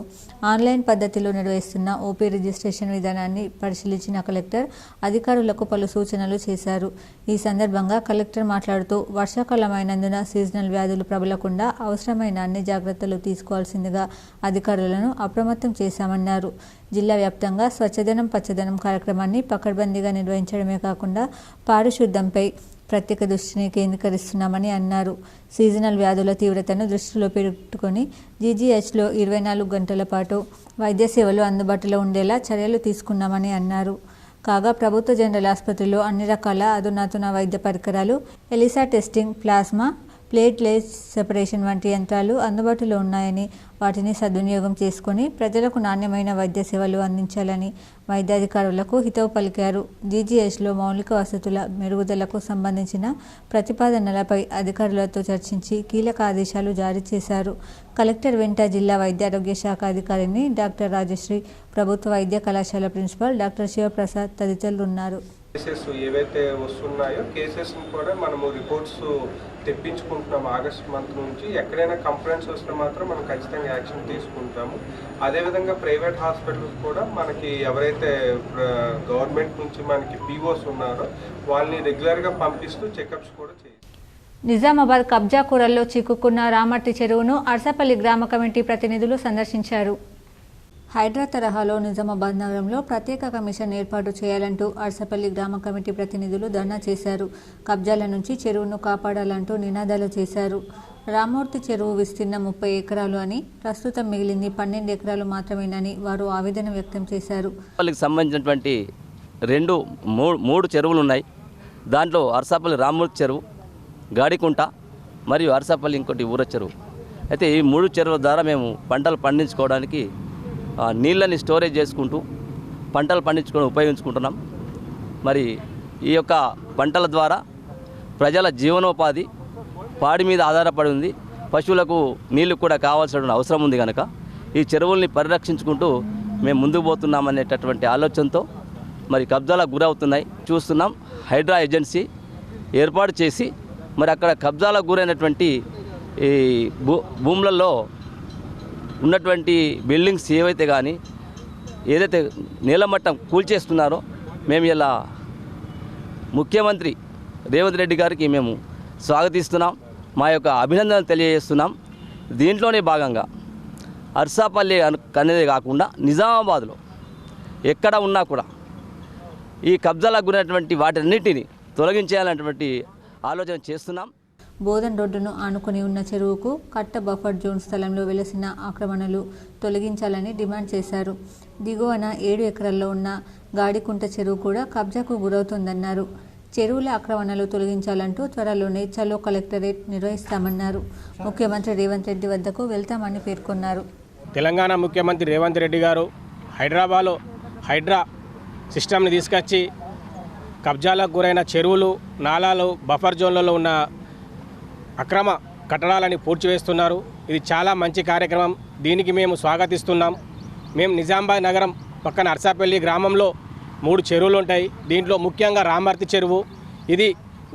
A: ఆన్లైన్ పద్ధతిలో నిర్వహిస్తున్న ఓపీ రిజిస్ట్రేషన్ విధానాన్ని పరిశీలించిన కలెక్టర్ అధికారులకు పలు సూచనలు చేశారు. ఈ సందర్భంగా కలెక్టర్ మాట్లాడుతూ వర్షాకాలం అయినందున సీజనల్ వ్యాధులు ప్రబలకుండా అవసరమైన అన్ని జాగ్రత్తలు తీసుకోవాల్సిందిగా అధికారులను అప్రమత్తం చేశామన్నారు. జిల్లా వ్యాప్తంగా స్వచ్ఛదనం పచ్చదనం కార్యక్రమాన్ని పకడ్బందీగా నిర్వహించడమే కాకుండా పారిశుద్ధ్యంపై ప్రత్యేక దృష్టిని కేంద్రీకరిస్తున్నామని అన్నారు. సీజనల్ వ్యాధుల తీవ్రతను దృష్టిలో పెట్టుకుని జీజీహెచ్లో 24 గంటల పాటు వైద్య సేవలు అందుబాటులో ఉండేలా చర్యలు తీసుకున్నామని అన్నారు. కాగా ప్రభుత్వ జనరల్ ఆసుపత్రిలో అన్ని రకాల అధునాతన వైద్య పరికరాలు, ELISA testing, plasma, plateless separation వంటి యంత్రాలు అందుబాటులో ఉన్నాయని వాటిని సద్వినియోగం చేసుకుని ప్రజలకు నాణ్యమైన వైద్య సేవలు అందించాలని వైద్యాధికారులకు హితవు పలికారు. జీజీహెచ్లో మౌలిక వసతుల మెరుగుదలకు సంబంధించిన ప్రతిపాదనలపై అధికారులతో చర్చించి కీలక ఆదేశాలు జారీ చేశారు. కలెక్టర్ వెంట జిల్లా వైద్యారోగ్య శాఖ అధికారిని డాక్టర్ రాజశ్రీ, ప్రభుత్వ వైద్య కళాశాల ప్రిన్సిపాల్ డాక్టర్ శివప్రసాద్ తదితరులు ఉన్నారు.
G: కేసెస్ ఏవైతే వస్తున్నాయో కేసెస్ని కూడా మనము రిపోర్ట్స్ తెప్పించుకుంటున్నాం. ఆగస్ట్ మంత్ నుంచి ఎక్కడైనా కంప్లైంట్స్ వస్తే మాత్రం మనం ఖచ్చితంగా యాక్షన్ తీసుకుంటాము. అదేవిధంగా ప్రైవేట్ హాస్పిటల్స్ కూడా మనకి ఎవరైతే గవర్నమెంట్ నుంచి మనకి పీఓస్ ఉన్నారో వాళ్ళని రెగ్యులర్గా పంపిస్తూ చెకప్స్ కూడా చేయాలి.
A: నిజామాబాద్ కబ్జా కూరల్లో చిక్కుకున్న రామర్తి చెరువును అర్సపల్లి గ్రామ కమిటీ ప్రతినిధులు సందర్శించారు. హైడ్రా తరహాలో నిజామాబాద్ నగరంలో ప్రత్యేక కమిషన్ ఏర్పాటు చేయాలంటూ అర్సపల్లి గ్రామ కమిటీ ప్రతినిధులు ధర్నా చేశారు. కబ్జాల నుంచి చెరువును కాపాడాలంటూ నినాదాలు చేశారు. రామూర్తి చెరువు విస్తీర్ణం 30 ఎకరాలు అని, ప్రస్తుతం మిగిలింది 12 ఎకరాలు మాత్రమేనని వారు ఆవేదన వ్యక్తం చేశారు.
H: వాళ్ళకి సంబంధించినటువంటి మూడు చెరువులు ఉన్నాయి. దాంట్లో అర్సపల్లి రామూర్తి చెరువు, గాడికుంట మరియు అర్సపల్లి ఇంకోటి ఊర చెరువు. అయితే ఈ 3 చెరువుల ద్వారా మేము పంటలు పండించుకోవడానికి నీళ్ళని స్టోరేజ్ చేసుకుంటూ పంటలు పండించుకొని ఉపయోగించుకుంటున్నాం. మరి ఈ యొక్క పంటల ద్వారా ప్రజల జీవనోపాధి పాడి మీద ఆధారపడి ఉంది. పశువులకు నీళ్లు కూడా కావాల్సిన అవసరం ఉంది కనుక ఈ చెరువుల్ని పరిరక్షించుకుంటూ మేము ముందుకు పోతున్నామనేటటువంటి ఆలోచనతో మరి కబ్జాలకు గురవుతున్నాయి చూస్తున్నాం. హైడ్రా ఏజెన్సీ ఏర్పాటు చేసి మరి అక్కడ కబ్జాలకు గురైనటువంటి ఈ భూములలో ఉన్నటువంటి బిల్డింగ్స్ ఏవైతే కానీ ఏదైతే నీలమట్టం కూల్చేస్తున్నారో మేము ఇలా ముఖ్యమంత్రి రేవంత్ రెడ్డి గారికి మేము స్వాగతిస్తున్నాం, మా యొక్క అభినందనలు తెలియజేస్తున్నాం. దీంట్లోనే భాగంగా అర్సాపల్లి అనేది కాకుండా నిజామాబాద్లో ఎక్కడ ఉన్నా కూడా ఈ కబ్జాలకు గురైనటువంటి వాటన్నిటిని తొలగించేయాలన్నటువంటి ఆలోచన చేస్తున్నాం.
A: బోధన్ రోడ్డును ఆనుకుని ఉన్న చెరువుకు కట్ట బఫర్ జోన్ స్థలంలో వెలసిన ఆక్రమణలు తొలగించాలని డిమాండ్ చేశారు. దిగువన 7 ఎకరాల్లో ఉన్న గాడికుంట చెరువు కూడా కబ్జాకు గురవుతోందన్నారు. చెరువుల ఆక్రమణలు తొలగించాలంటూ త్వరలోనే చలో కలెక్టరేట్ నిర్వహిస్తామన్నారు. ముఖ్యమంత్రి రేవంత్ రెడ్డి వద్దకు వెళ్తామని పేర్కొన్నారు.
I: తెలంగాణ ముఖ్యమంత్రి రేవంత్ రెడ్డి గారు హైదరాబాద్లో హైడ్రా సిస్టమ్ని తీసుకొచ్చి కబ్జాలకు గురైన చెరువులు, నాలాలు, బఫర్ జోన్లలో ఉన్న అక్రమ కట్టడాలని పూడ్చివేస్తున్నారు. ఇది చాలా మంచి కార్యక్రమం. దీనికి మేము స్వాగతిస్తున్నాం. మేము నిజామాబాద్ నగరం పక్కన అర్సాపల్లి గ్రామంలో 3 చెరువులు ఉంటాయి. దీంట్లో ముఖ్యంగా రామర్తి చెరువు, ఇది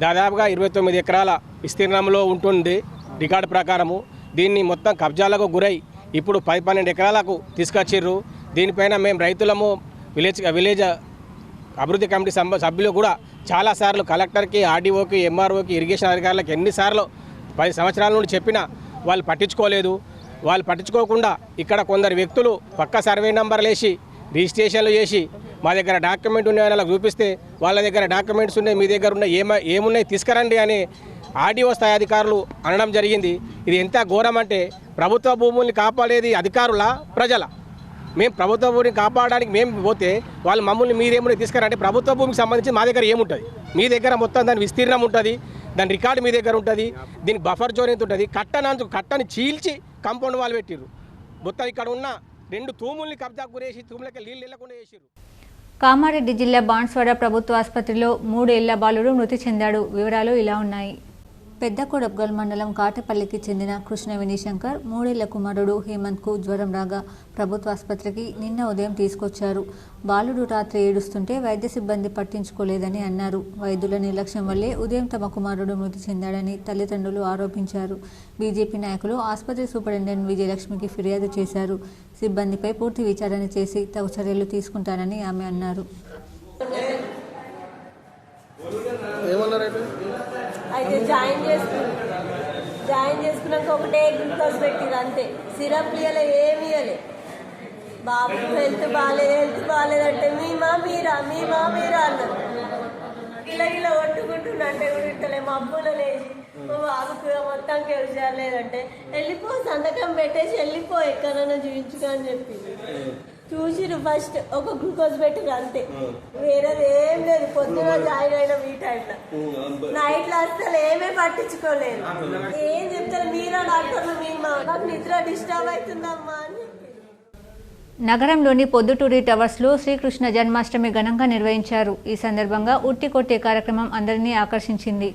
I: దాదాపుగా 29 ఎకరాల విస్తీర్ణంలో ఉంటుంది రికార్డు ప్రకారము. దీన్ని మొత్తం కబ్జాలకు గురై ఇప్పుడు 10-12 ఎకరాలకు తీసుకొచ్చిర్రు. దీనిపైన మేము రైతులము, విలేజ్ అభివృద్ధి కమిటీ సభ్యులు కూడా చాలాసార్లు కలెక్టర్కి, ఆర్డీఓకి, ఎంఆర్ఓకి, ఇరిగేషన్ అధికారులకు ఎన్నిసార్లు 10 సంవత్సరాల నుండి చెప్పినా వాళ్ళు పట్టించుకోలేదు. వాళ్ళు పట్టించుకోకుండా ఇక్కడ కొందరు వ్యక్తులు పక్క సర్వే నెంబర్లు వేసి రిజిస్ట్రేషన్లు చేసి మా దగ్గర డాక్యుమెంట్ ఉన్నాయని వాళ్ళకి చూపిస్తే వాళ్ళ దగ్గర డాక్యుమెంట్స్ ఉన్నాయి, మీ దగ్గర ఉన్నాయి, ఏమున్నాయి తీసుకురండి అని ఆర్డీఓ స్థాయి అధికారులు అనడం జరిగింది. ఇది ఎంత ఘోరం అంటే ప్రభుత్వ భూముల్ని కాపాడేది అధికారుల, ప్రజల. మేము ప్రభుత్వ భూమిని కాపాడడానికి మేము పోతే వాళ్ళు మమ్మల్ని మీరేమో తీసుకురంటే ప్రభుత్వ భూమికి సంబంధించి మా దగ్గర ఏముంటుంది? మీ దగ్గర మొత్తం దాని విస్తీర్ణం ఉంటుంది, దాని రికార్డు మీ దగ్గర ఉంటుంది, దీనికి బఫర్ జోన్ ఎంత ఉంటుంది. కట్టని చీల్చి కాంపౌండ్ వాళ్ళు పెట్టిర్రు. మొత్తం ఇక్కడ ఉన్న 2 తూముల్ని కబ్జాకు గురేసి తూములకి నీళ్ళు వెళ్ళకుండా చేసిర్రు.
A: కామారెడ్డి జిల్లా బాన్స్వాడ ప్రభుత్వ ఆసుపత్రిలో 3 ఏళ్ల బాలుడు మృతి చెందాడు. వివరాలు ఇలా ఉన్నాయి. పెద్దకొడబ్గల్ మండలం కాటపల్లికి చెందిన కృష్ణ వినీశంకర్ 3 ఏళ్ల కుమారుడు హేమంత్కు జ్వరం రాగా ప్రభుత్వ ఆసుపత్రికి నిన్న ఉదయం తీసుకొచ్చారు. బాలుడు రాత్రి ఏడుస్తుంటే వైద్య సిబ్బంది పట్టించుకోలేదని అన్నారు. వైద్యుల నిర్లక్ష్యం వల్లే ఉదయం తమ కుమారుడు మృతి చెందాడని తల్లిదండ్రులు ఆరోపించారు. బీజేపీ నాయకులు ఆసుపత్రి సూపరింటెండెంట్ విజయలక్ష్మికి ఫిర్యాదు చేశారు. సిబ్బందిపై పూర్తి విచారణ చేసి తగు చర్యలు తీసుకుంటారని ఆమె అన్నారు.
J: అయితే జాయిన్ చేసుకున్నాక ఒకటే గ్లూకోజ్ పెట్టిరు అంతే. సిరప్ ఇవ్వలే, ఏమి ఇవ్వలే. బాబు హెల్త్ బాగాలేదంటే మీమా మీరా అన్నారు. ఇలా కొట్టుకుంటున్నా అంటే కూడా ఇట్టలే మబ్బులో లేచి మా బాబుకి మొత్తానికి విషయాలు లేదంటే వెళ్ళిపో, సంతకం పెట్టేసి వెళ్ళిపో, ఎక్కడైనా చూపించుకో అని చెప్పి చూసిరు. ఫస్ట్ ఒక గ్లూకోజ్ పెట్టిరు అంతే, వేరేది ఏం లేదు. పొద్దున జాయిన్ అయిన ఈ టైంలో నైట్లో అసలు ఏమీ పట్టించుకోలేదు. ఏం చెప్తారు మీరా డాక్టర్లు, మీ నాకు నిద్ర డిస్టర్బ్ అవుతుందమ్మా అని చెప్పి.
A: నగరంలోని పొద్దుటూరి టవర్స్లో శ్రీకృష్ణ జన్మాష్టమి ఘనంగా నిర్వహించారు. ఈ సందర్భంగా ఉట్టి కొట్టే కార్యక్రమం అందరినీ ఆకర్షించింది.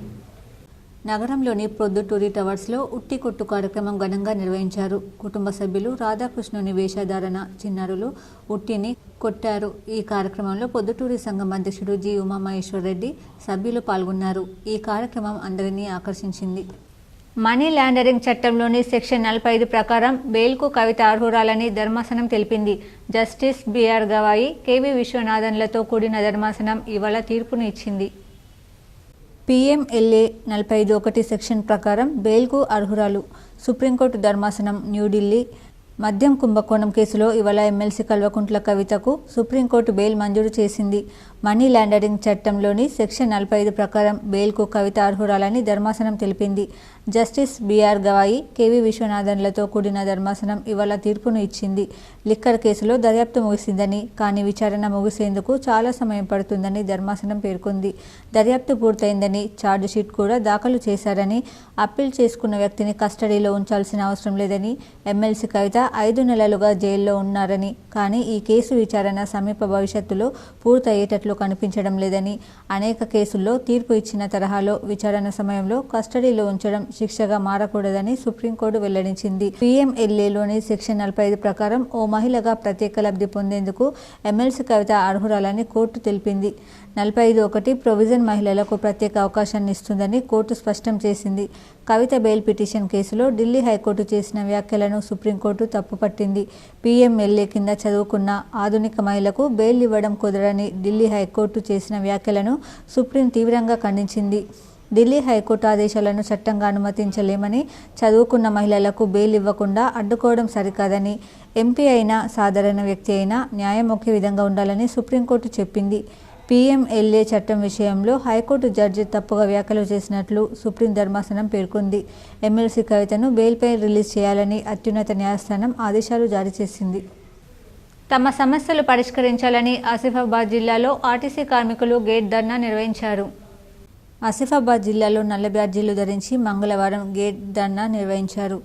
A: నగరంలోని పొద్దుటూరి టవర్స్లో ఉట్టి కొట్టు కార్యక్రమం ఘనంగా నిర్వహించారు. కుటుంబ సభ్యులు రాధాకృష్ణుని వేషధారణ చిన్నారులు ఉట్టిని కొట్టారు. ఈ కార్యక్రమంలో పొద్దుటూరి సంఘం అధ్యక్షుడు జి ఉమామహేశ్వర్ రెడ్డి సభ్యులు పాల్గొన్నారు. ఈ కార్యక్రమం అందరినీ ఆకర్షించింది. మనీ లాండరింగ్ చట్టంలోని సెక్షన్ 45 ప్రకారం బెయిల్కు కవిత అర్హురాలని ధర్మాసనం తెలిపింది. జస్టిస్ బిఆర్ గవాయి, కేవీ విశ్వనాథన్లతో కూడిన ధర్మాసనం ఇవాళ తీర్పును ఇచ్చింది. PMLA 45(1) సెక్షన్ ప్రకారం బెయిల్కు అర్హురాలు. సుప్రీంకోర్టు ధర్మాసనం న్యూఢిల్లీ మద్యం కుంభకోణం కేసులో ఇవాళ ఎమ్మెల్సీ కల్వకుంట్ల కవితకు సుప్రీంకోర్టు బెయిల్ మంజూరు చేసింది. మనీ లాండరింగ్ చట్టంలోని సెక్షన్ 45 ప్రకారం బెయిల్కు కవిత అర్హురాలని ధర్మాసనం తెలిపింది. జస్టిస్ బిఆర్ గవాయి, కేవీ విశ్వనాథన్లతో కూడిన ధర్మాసనం ఇవాళ తీర్పును ఇచ్చింది. లిక్కర్ కేసులో దర్యాప్తు ముగిసిందని, కానీ విచారణ ముగిసేందుకు చాలా సమయం పడుతుందని ధర్మాసనం పేర్కొంది. దర్యాప్తు పూర్తయిందని, ఛార్జిషీట్ కూడా దాఖలు చేశారని, అప్పీల్ చేసుకున్న వ్యక్తిని కస్టడీలో ఉంచాల్సిన అవసరం లేదని, ఎమ్మెల్సీ కవిత 5 నెలలుగా జైల్లో ఉన్నారని, కానీ ఈ కేసు విచారణ సమీప భవిష్యత్తులో పూర్తయ్యేటట్లు కనిపించడం లేదని, అనేక కేసుల్లో తీర్పు ఇచ్చిన తరహాలో విచారణ సమయంలో కస్టడీలో ఉంచడం శిక్షగా మారకూడదని సుప్రీంకోర్టు వెల్లడించింది. PMLAలోని సెక్షన్ 45 ప్రకారం ఓ మహిళగా ప్రత్యేక లబ్ధి పొందేందుకు ఎమ్మెల్సీ కవిత అర్హురాలని కోర్టు తెలిపింది. 45(1) ప్రొవిజన్ మహిళలకు ప్రత్యేక అవకాశాన్ని ఇస్తుందని కోర్టు స్పష్టం చేసింది. కవిత బెయిల్ పిటిషన్ కేసులో ఢిల్లీ హైకోర్టు చేసిన వ్యాఖ్యలను సుప్రీంకోర్టు తప్పుపట్టింది. PMLA కింద చదువుకున్న ఆధునిక మహిళకు బెయిల్ ఇవ్వడం కుదరని ఢిల్లీ హైకోర్టు చేసిన వ్యాఖ్యలను సుప్రీం తీవ్రంగా ఖండించింది. ఢిల్లీ హైకోర్టు ఆదేశాలను చట్టంగా అనుమతించలేమని, చదువుకున్న మహిళలకు బెయిల్ ఇవ్వకుండా అడ్డుకోవడం సరికాదని, ఎంపీ అయినా సాధారణ వ్యక్తి అయినా న్యాయం ఒకే విధంగా ఉండాలని సుప్రీంకోర్టు చెప్పింది. PMLA చట్టం విషయంలో హైకోర్టు జడ్జి తప్పుగా వ్యాఖ్యలు చేసినట్లు సుప్రీం ధర్మాసనం పేర్కొంది. ఎమ్మెల్సీ కవితను బెయిల్పై రిలీజ్ చేయాలని అత్యున్నత న్యాయస్థానం ఆదేశాలు జారీ చేసింది. తమ సమస్యలు పరిష్కరించాలని ఆసిఫాబాద్ జిల్లాలో ఆర్టీసీ కార్మికులు గేట్ ధర్నా నిర్వహించారు. ఆసిఫాబాద్ జిల్లాలో నల్ల బ్యాడ్జీలు ధరించి మంగళవారం గేట్ ధర్నా నిర్వహించారు.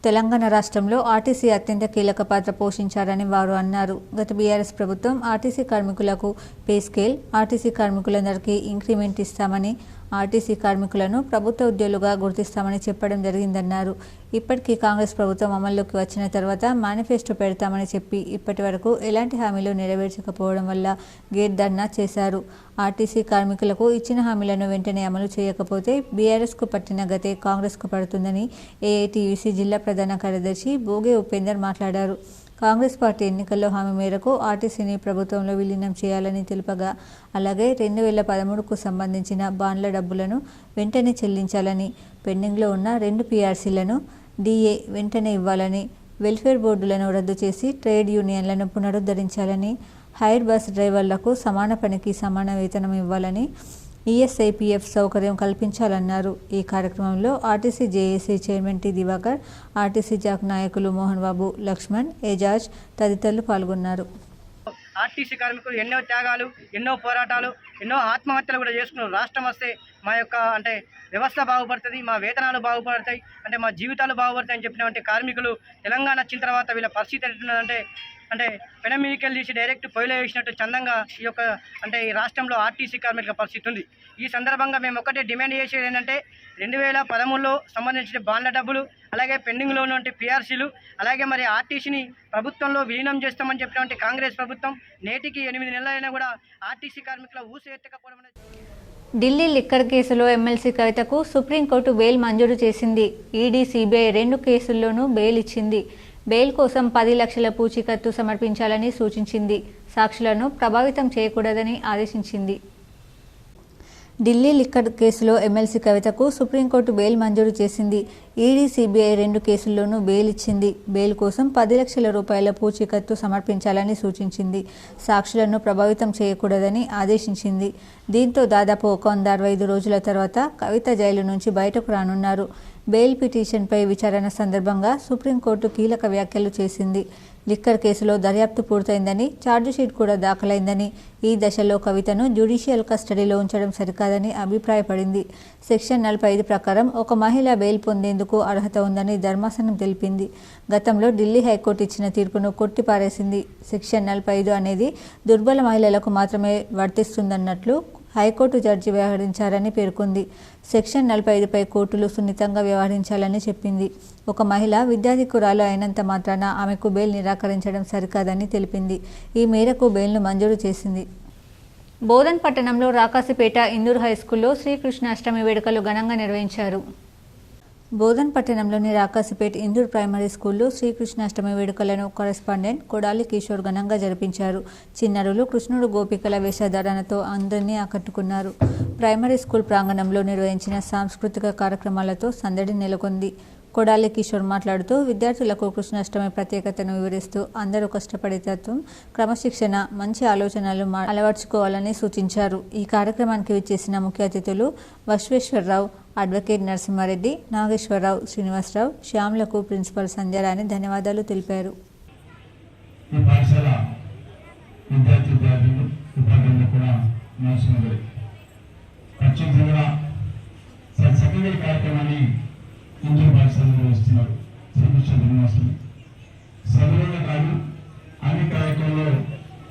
A: తెలంగాణ రాష్ట్రంలో ఆర్టీసీ అత్యంత కీలక పాత్ర పోషించారని వారు అన్నారు. గత బీఆర్ఎస్ ప్రభుత్వం ఆర్టీసీ కార్మికులకు పే స్కేల్, ఆర్టీసీ కార్మికులందరికీ ఇంక్రిమెంట్ ఇస్తామని, ఆర్టీసీ కార్మికులను ప్రభుత్వ ఉద్యోగులుగా గుర్తిస్తామని చెప్పడం జరిగిందన్నారు. ఇప్పటికీ కాంగ్రెస్ ప్రభుత్వం అమల్లోకి వచ్చిన తర్వాత మేనిఫెస్టో పెడతామని చెప్పి ఇప్పటి వరకు ఎలాంటి హామీలు నెరవేర్చకపోవడం వల్ల గేట్ ధర్నా చేశారు. ఆర్టీసీ కార్మికులకు ఇచ్చిన హామీలను వెంటనే అమలు చేయకపోతే బీఆర్ఎస్కు పట్టిన గతే కాంగ్రెస్కు పడుతుందని ఏఐటీయూసీ జిల్లా ప్రధాన కార్యదర్శి బోగే ఉపేందర్ మాట్లాడారు. కాంగ్రెస్ పార్టీ ఎన్నికల్లో హామీ మేరకు ఆర్టీసీని ప్రభుత్వంలో విలీనం చేయాలని తెలుపగా, అలాగే 2013కు సంబంధించిన బాండ్ల డబ్బులను వెంటనే చెల్లించాలని, పెండింగ్లో ఉన్న 2 PRCలను DA వెంటనే ఇవ్వాలని, వెల్ఫేర్ బోర్డులను రద్దు చేసి ట్రేడ్ యూనియన్లను పునరుద్ధరించాలని, హైర్ బస్ డ్రైవర్లకు సమాన పనికి సమాన వేతనం ఇవ్వాలని, ESIPF సౌకర్యం కల్పించాలన్నారు. ఈ కార్యక్రమంలో RTC JAC chairman T Diwakar, RTC JAC నాయకులు మోహన్ బాబు, లక్ష్మణ్, ఏజాజ్ తదితరులు పాల్గొన్నారు.
K: ఆర్టీసీ కార్మికులు ఎన్నో త్యాగాలు, ఎన్నో పోరాటాలు, ఎన్నో ఆత్మహత్యలు కూడా చేసుకున్నారు. రాష్ట్రం వస్తే మా యొక్క వ్యవస్థ బాగుపడుతుంది, మా వేతనాలు బాగుపడతాయి, మా జీవితాలు బాగుపడతాయి అని చెప్పినటువంటి కార్మికులు తెలంగాణ వచ్చిన తర్వాత వీళ్ళ పరిస్థితి ఎట్లున్నదంటే పెన మీదికెళ్ళి తీసి డైరెక్ట్ పొయ్యిలో వేసినట్టు చందంగా ఈ రాష్ట్రంలో ఆర్టీసీ కార్మికుల పరిస్థితి ఉంది. ఈ సందర్భంగా మేము ఒకటే డిమాండ్ చేసేది ఏంటంటే 2013లో సంబంధించిన బాండ్ల డబ్బులు, అలాగే పెండింగ్లో ఉన్నటువంటి PRCలు, అలాగే మరి ఆర్టీసీని ప్రభుత్వంలో విలీనం చేస్తామని చెప్పినటువంటి కాంగ్రెస్ ప్రభుత్వం నేటికి 8 నెలలైనా కూడా ఆర్టీసీ కార్మికుల ఊసు ఎత్తకపోవడం అనేది.
A: ఢిల్లీ లిక్కర్ కేసులో ఎమ్మెల్సీ కవితకు సుప్రీంకోర్టు బెయిల్ మంజూరు చేసింది. ఈడీ, CBI 2 కేసుల్లోనూ బెయిల్ ఇచ్చింది. బెయిల్ కోసం 10 లక్షల పూచీకత్తు సమర్పించాలని సూచించింది. సాక్షులను ప్రభావితం చేయకూడదని ఆదేశించింది. ఢిల్లీ లిక్కర్ కేసులో ఎమ్మెల్సీ కవితకు సుప్రీంకోర్టు బెయిల్ మంజూరు చేసింది. ఈడీ, సిబిఐ 2 కేసుల్లోనూ బెయిల్ ఇచ్చింది. బెయిల్ కోసం 10 లక్షల రూపాయల పూచీకత్తు సమర్పించాలని సూచించింది. సాక్షులను ప్రభావితం చేయకూడదని ఆదేశించింది. దీంతో దాదాపు 165 రోజుల తర్వాత కవిత జైలు నుంచి బయటకు రానున్నారు. బెయిల్ పిటిషన్పై విచారణ సందర్భంగా సుప్రీంకోర్టు కీలక వ్యాఖ్యలు చేసింది. లిక్కర్ కేసులో దర్యాప్తు పూర్తయిందని, ఛార్జిషీట్ కూడా దాఖలైందని, ఈ దశలో కవితను జ్యుడిషియల్ కస్టడీలో ఉంచడం సరికాదని అభిప్రాయపడింది. సెక్షన్ 45 ప్రకారం ఒక మహిళ బెయిల్ పొందేందుకు అర్హత ఉందని ధర్మాసనం తెలిపింది. గతంలో ఢిల్లీ హైకోర్టు ఇచ్చిన తీర్పును కొట్టిపారేసింది. సెక్షన్ 45 అనేది దుర్బల మహిళలకు మాత్రమే వర్తిస్తుందన్నట్లు హైకోర్టు జడ్జి వ్యవహరించారని పేర్కొంది. సెక్షన్ 45పై కోర్టులు సున్నితంగా వ్యవహరించాలని చెప్పింది. ఒక మహిళ విద్యాధికురాలు అయినంత మాత్రాన ఆమెకు బెయిల్ నిరాకరించడం సరికాదని తెలిపింది. ఈ మేరకు బెయిల్ను మంజూరు చేసింది. బోధన్ పట్టణంలో రాకాసిపేట ఇందూర్ హైస్కూల్లో శ్రీకృష్ణాష్టమి వేడుకలు ఘనంగా నిర్వహించారు. బోధన్ పట్టణంలోని రాకాసిపేట్ ఇందూర్ ప్రైమరీ స్కూల్లో శ్రీకృష్ణాష్టమి వేడుకలను కరెస్పాండెంట్ కొడాలి కిషోర్ ఘనంగా జరిపించారు. చిన్నారులు కృష్ణుడు గోపికల వేషధారణతో అందరినీ ఆకట్టుకున్నారు. ప్రైమరీ స్కూల్ ప్రాంగణంలో నిర్వహించిన సాంస్కృతిక కార్యక్రమాలతో సందడి నెలకొంది. కొడాలి కిషోర్ మాట్లాడుతూ విద్యార్థులకు కృష్ణాష్టమి ప్రత్యేకతను వివరిస్తూ అందరూ కష్టపడే తత్వం, క్రమశిక్షణ, మంచి ఆలోచనలు అలవర్చుకోవాలని సూచించారు. ఈ కార్యక్రమానికి విచ్చేసిన ముఖ్య అతిథులు విశ్వేశ్వరరావు, అడ్వకేట్ నరసింహారెడ్డి, నాగేశ్వరరావు, శ్రీనివాసరావు, శ్యామ్లకు ప్రిన్సిపల్ సంధ్యారాణి ధన్యవాదాలు తెలిపారు.
L: ఇందూరు పాఠశాలలో నిర్వహిస్తున్నారు. శ్రీకృష్ణ జన్మాష్టమి సభలోనే కాదు అన్ని కార్యక్రమంలో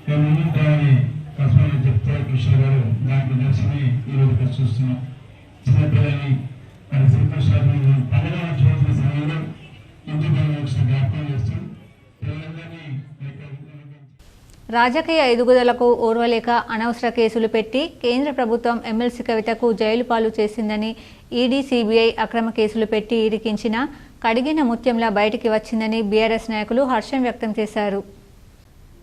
L: మేము ముందుంటామని కస్టమర్ చెప్తారు కృష్ణ గారు. దాంట్లో నర్సుని ఈరోజు ఇక్కడ చూస్తున్నాం. చిన్నపిల్లల్ని మరి శ్రీకృష్ణ పండుగ చూసిన సమయంలో ఇందూరు జ్ఞాపకం చేస్తూ పిల్లలందరినీ
A: రాజకీయ ఎదుగుదలకు ఓర్వలేక అనవసర కేసులు పెట్టి కేంద్ర ప్రభుత్వం ఎమ్మెల్సీ కవితకు జైలు పాలు చేసిందని, ఈడీ, సిబిఐ అక్రమ కేసులు పెట్టి ఇరికించిన కడిగిన ముత్యంలా బయటికి వచ్చిందని బీఆర్ఎస్ నాయకులు హర్షం వ్యక్తం చేశారు.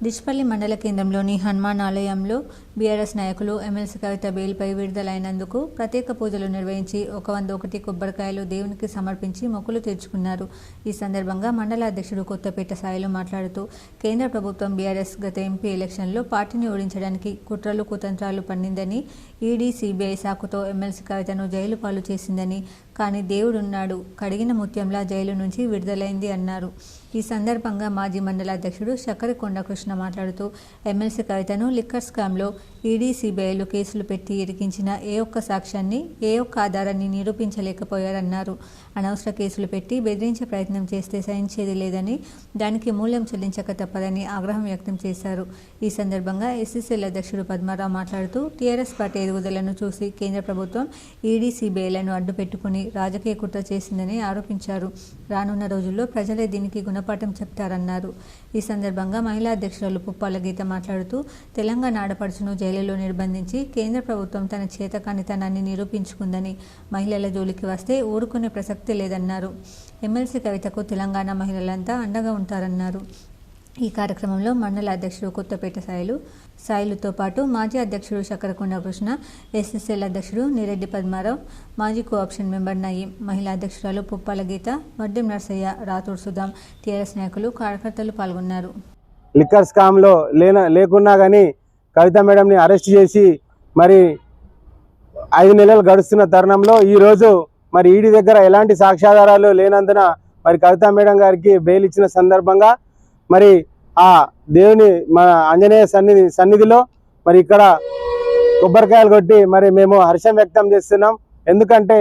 A: డిచ్పల్లి మండల కేంద్రంలోని హనుమాన్ ఆలయంలో బీఆర్ఎస్ నాయకులు ఎమ్మెల్సీ కవిత బెయిల్పై విడుదలైనందుకు ప్రత్యేక పూజలు నిర్వహించి 101 కొబ్బరికాయలు దేవునికి సమర్పించి మొక్కులు తీర్చుకున్నారు. ఈ సందర్భంగా మండల అధ్యక్షుడు కొత్తపేట సాయిలు మాట్లాడుతూ కేంద్ర ప్రభుత్వం బీఆర్ఎస్ గత ఎంపీ ఎలక్షన్లో పార్టీని ఓడించడానికి కుట్రలు కుతంత్రాలు పన్నిందని, ఈడీ, సిబిఐ సాకుతో ఎమ్మెల్సీ కవితను జైలు పాలు చేసిందని, కానీ దేవుడున్నాడు, కడిగిన ముత్యంలా జైలు నుంచి విడుదలైంది అన్నారు. ఈ సందర్భంగా మాజీ మండల అధ్యక్షుడు శక్కరికొండ కృష్ణ మాట్లాడుతూ ఎమ్మెల్సీ కవితను లిక్కర్ స్కామ్లో ఈడీ, సిబిఐలు కేసులు పెట్టి ఇరికించిన ఏ ఒక్క సాక్ష్యాన్ని, ఏ ఒక్క ఆధారాన్ని నిరూపించలేకపోయారన్నారు. అనవసర కేసులు పెట్టి బెదిరించే ప్రయత్నం చేస్తే సహించేది లేదని, దానికి మూల్యం చెల్లించక తప్పదని ఆగ్రహం వ్యక్తం చేశారు. ఈ సందర్భంగా ఎస్సీసీఎల్ అధ్యక్షుడు పద్మారావు మాట్లాడుతూ టీఆర్ఎస్ పార్టీ ఎదుగుదలను చూసి కేంద్ర ప్రభుత్వం ఈడీ, సిబిఐలను అడ్డుపెట్టుకుని రాజకీయ కుట్ర చేసిందని ఆరోపించారు. రానున్న రోజుల్లో ప్రజలే దీనికి గుణపాఠం చెప్తారన్నారు. ఈ సందర్భంగా మహిళా అధ్యక్షురాలు పుప్పాల గీత మాట్లాడుతూ తెలంగాణ ఆడపడుచును జైలులో నిర్బంధించి కేంద్ర ప్రభుత్వం తన చేతకానితనాన్ని నిరూపించుకుందని, మహిళల జోలికి వస్తే ఊరుకునే ప్రసక్తి లేదన్నారు. ఎమ్మెల్సీ కవితకు తెలంగాణ మహిళలంతా అండగా ఉంటారన్నారు. ఈ కార్యక్రమంలో మండల అధ్యక్షుడు కొత్తపేట సాయిలుతో పాటు మాజీ అధ్యక్షుడు శక్కరకొండ కృష్ణ, ఎస్ఎస్ఎల్ అధ్యక్షుడు నిరెడ్డి పద్మారావు, మాజీ కోఆప్షన్ మెంబర్ నయీం, మహిళా అధ్యక్షురాలు పుప్పాల గీత, వడ్డెం నర్సయ్య, రాతూర్ సుధాం, టీఆర్ఎస్ నాయకులు, కార్యకర్తలు పాల్గొన్నారు.
M: లిక్కర్ స్కామ్లో లేకున్నా కానీ కవిత మేడంని అరెస్ట్ చేసి మరి 5 నెలలు గడుస్తున్న తరుణంలో ఈరోజు మరి ఈడీ దగ్గర ఎలాంటి సాక్ష్యాధారాలు లేనందున మరి కవిత మేడం గారికి బెయిల్ ఇచ్చిన సందర్భంగా మరి ఆ దేవుని మన ఆంజనేయ సన్నిధిలో మరి ఇక్కడ కొబ్బరికాయలు కొట్టి మరి మేము హర్షం వ్యక్తం చేస్తున్నాం. ఎందుకంటే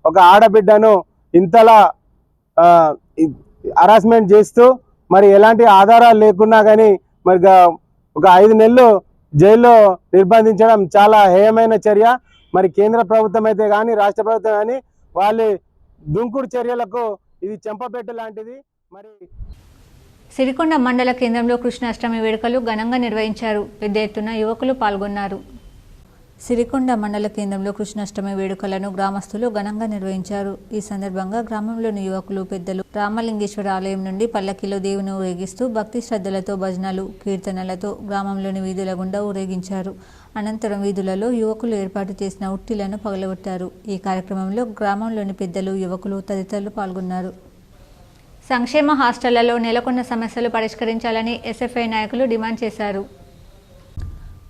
M: ఒక ఆడబిడ్డను ఇంతలా హరాస్మెంట్ చేస్తూ మరి ఎలాంటి ఆధారాలు లేకున్నా కానీ మరి ఒక 5 నెలలు జైల్లో నిర్బంధించడం చాలా హేయమైన చర్య. మరి కేంద్ర ప్రభుత్వం అయితే కానీ రాష్ట్ర ప్రభుత్వం కానీ వాళ్ళ దుంకుడు చర్యలకు ఇది చెంపపెట్టు లాంటిది. మరి
A: సిరికొండ మండల కేంద్రంలో కృష్ణాష్టమి వేడుకలు ఘనంగా నిర్వహించారు. పెద్ద ఎత్తున యువకులు పాల్గొన్నారు. సిరికొండ మండల కేంద్రంలో కృష్ణాష్టమి వేడుకలను గ్రామస్తులు ఘనంగా నిర్వహించారు. ఈ సందర్భంగా గ్రామంలోని యువకులు, పెద్దలు రామలింగేశ్వర ఆలయం నుండి పల్లకిలో దేవుని ఊరేగిస్తూ భక్తి శ్రద్ధలతో భజనలు, కీర్తనలతో గ్రామంలోని వీధుల గుండా ఊరేగించారు. అనంతరం వీధులలో యువకులు ఏర్పాటు చేసిన ఉట్టిలను పగలగొట్టారు. ఈ కార్యక్రమంలో గ్రామంలోని పెద్దలు, యువకులు తదితరులు పాల్గొన్నారు. సంక్షేమ హాస్టళ్లలో నెలకొన్న సమస్యలు పరిష్కరించాలని ఎస్ఎఫ్ఐ నాయకులు డిమాండ్ చేశారు.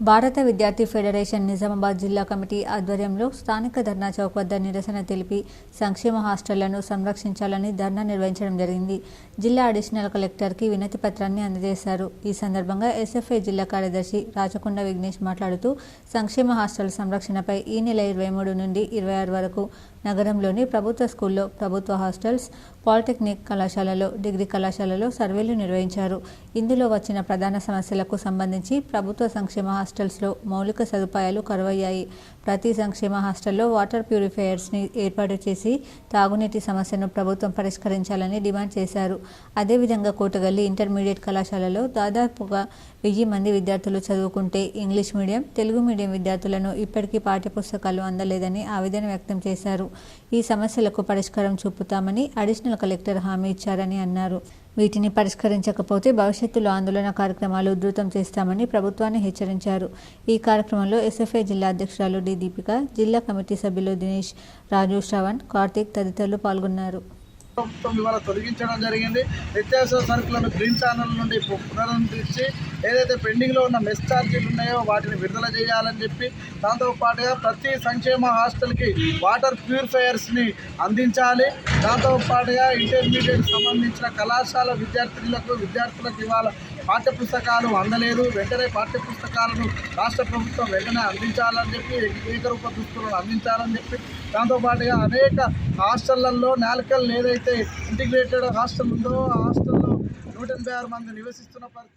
A: భారత విద్యార్థి ఫెడరేషన్ నిజామాబాద్ జిల్లా కమిటీ ఆధ్వర్యంలో స్థానిక ధర్నా చౌక్ వద్ద నిరసన తెలిపి సంక్షేమ హాస్టళ్లను సంరక్షించాలని ధర్నా నిర్వహించడం జరిగింది. జిల్లా అడిషనల్ కలెక్టర్కి వినతి పత్రాన్ని అందజేశారు. ఈ సందర్భంగా ఎస్ఎఫ్ఐ జిల్లా కార్యదర్శి రాచకొండ విఘ్నేష్ మాట్లాడుతూ సంక్షేమ హాస్టల్ సంరక్షణపై ఈ నెల 23 నుండి 26 వరకు నగరంలోని ప్రభుత్వ స్కూల్లో, ప్రభుత్వ హాస్టల్స్, పాలిటెక్నిక్ కళాశాలలో, డిగ్రీ కళాశాలలో సర్వేలు నిర్వహించారు. ఇందులో వచ్చిన ప్రధాన సమస్యలకు సంబంధించి ప్రభుత్వ సంక్షేమ హాస్టల్స్లో మౌలిక సదుపాయాలు కరువయ్యాయి. ప్రతి సంక్షేమ హాస్టల్లో వాటర్ ప్యూరిఫైయర్స్ని ఏర్పాటు చేసి తాగునీటి సమస్యను ప్రభుత్వం పరిష్కరించాలని డిమాండ్ చేశారు. అదేవిధంగా కోటగల్లి ఇంటర్మీడియట్ కళాశాలలో దాదాపుగా 1000 మంది విద్యార్థులు చదువుకుంటే ఇంగ్లీష్ మీడియం, తెలుగు మీడియం విద్యార్థులను ఇప్పటికీ పాఠ్యపుస్తకాలు అందలేదని ఆవేదన వ్యక్తం చేశారు. ఈ సమస్యలకు పరిష్కారం చూపుతామని అడిషనల్ కలెక్టర్ హామీ ఇచ్చారని అన్నారు. వీటిని పరిష్కరించకపోతే భవిష్యత్తులో ఆందోళన కార్యక్రమాలు ఉధృతం చేస్తామని ప్రభుత్వాన్ని హెచ్చరించారు. ఈ కార్యక్రమంలో ఎస్ఎఫ్ఐ జిల్లా అధ్యక్షురాలు డి దీపిక, జిల్లా కమిటీ సభ్యులు దినేష్, రాజు, శ్రవణ్, కార్తీక్ తదితరులు పాల్గొన్నారు.
N: ప్రభుత్వం ఇవాళ తొలగించడం జరిగింది. నిత్యావసర సరుకులను గ్రీన్ ఛానల్ నుండి పునరుద్ధరించి ఏదైతే పెండింగ్లో ఉన్న మెస్ ఛార్జీలు ఉన్నాయో వాటిని విడుదల చేయాలని చెప్పి, దాంతోపాటుగా ప్రతి సంక్షేమ హాస్టల్కి వాటర్ ప్యూరిఫైయర్స్ని అందించాలి. దాంతోపాటుగా ఇంటర్మీడియట్ సంబంధించిన కళాశాల విద్యార్థులకు ఇవాళ పాఠ్యపుస్తకాలు అందలేదు. వెంటనే పాఠ్యపుస్తకాలను రాష్ట్ర ప్రభుత్వం వెంటనే అందించాలని చెప్పి, ఏకరూప దుస్తులను అందించాలని చెప్పి, దాంతోపాటుగా అనేక హాస్టళ్లలో నాలుకలు ఏదైతే ఇంటిగ్రేటెడ్ హాస్టల్ ఉందో ఆ హాస్టల్లో 186 మంది నివసిస్తున్న పరిస్థితి.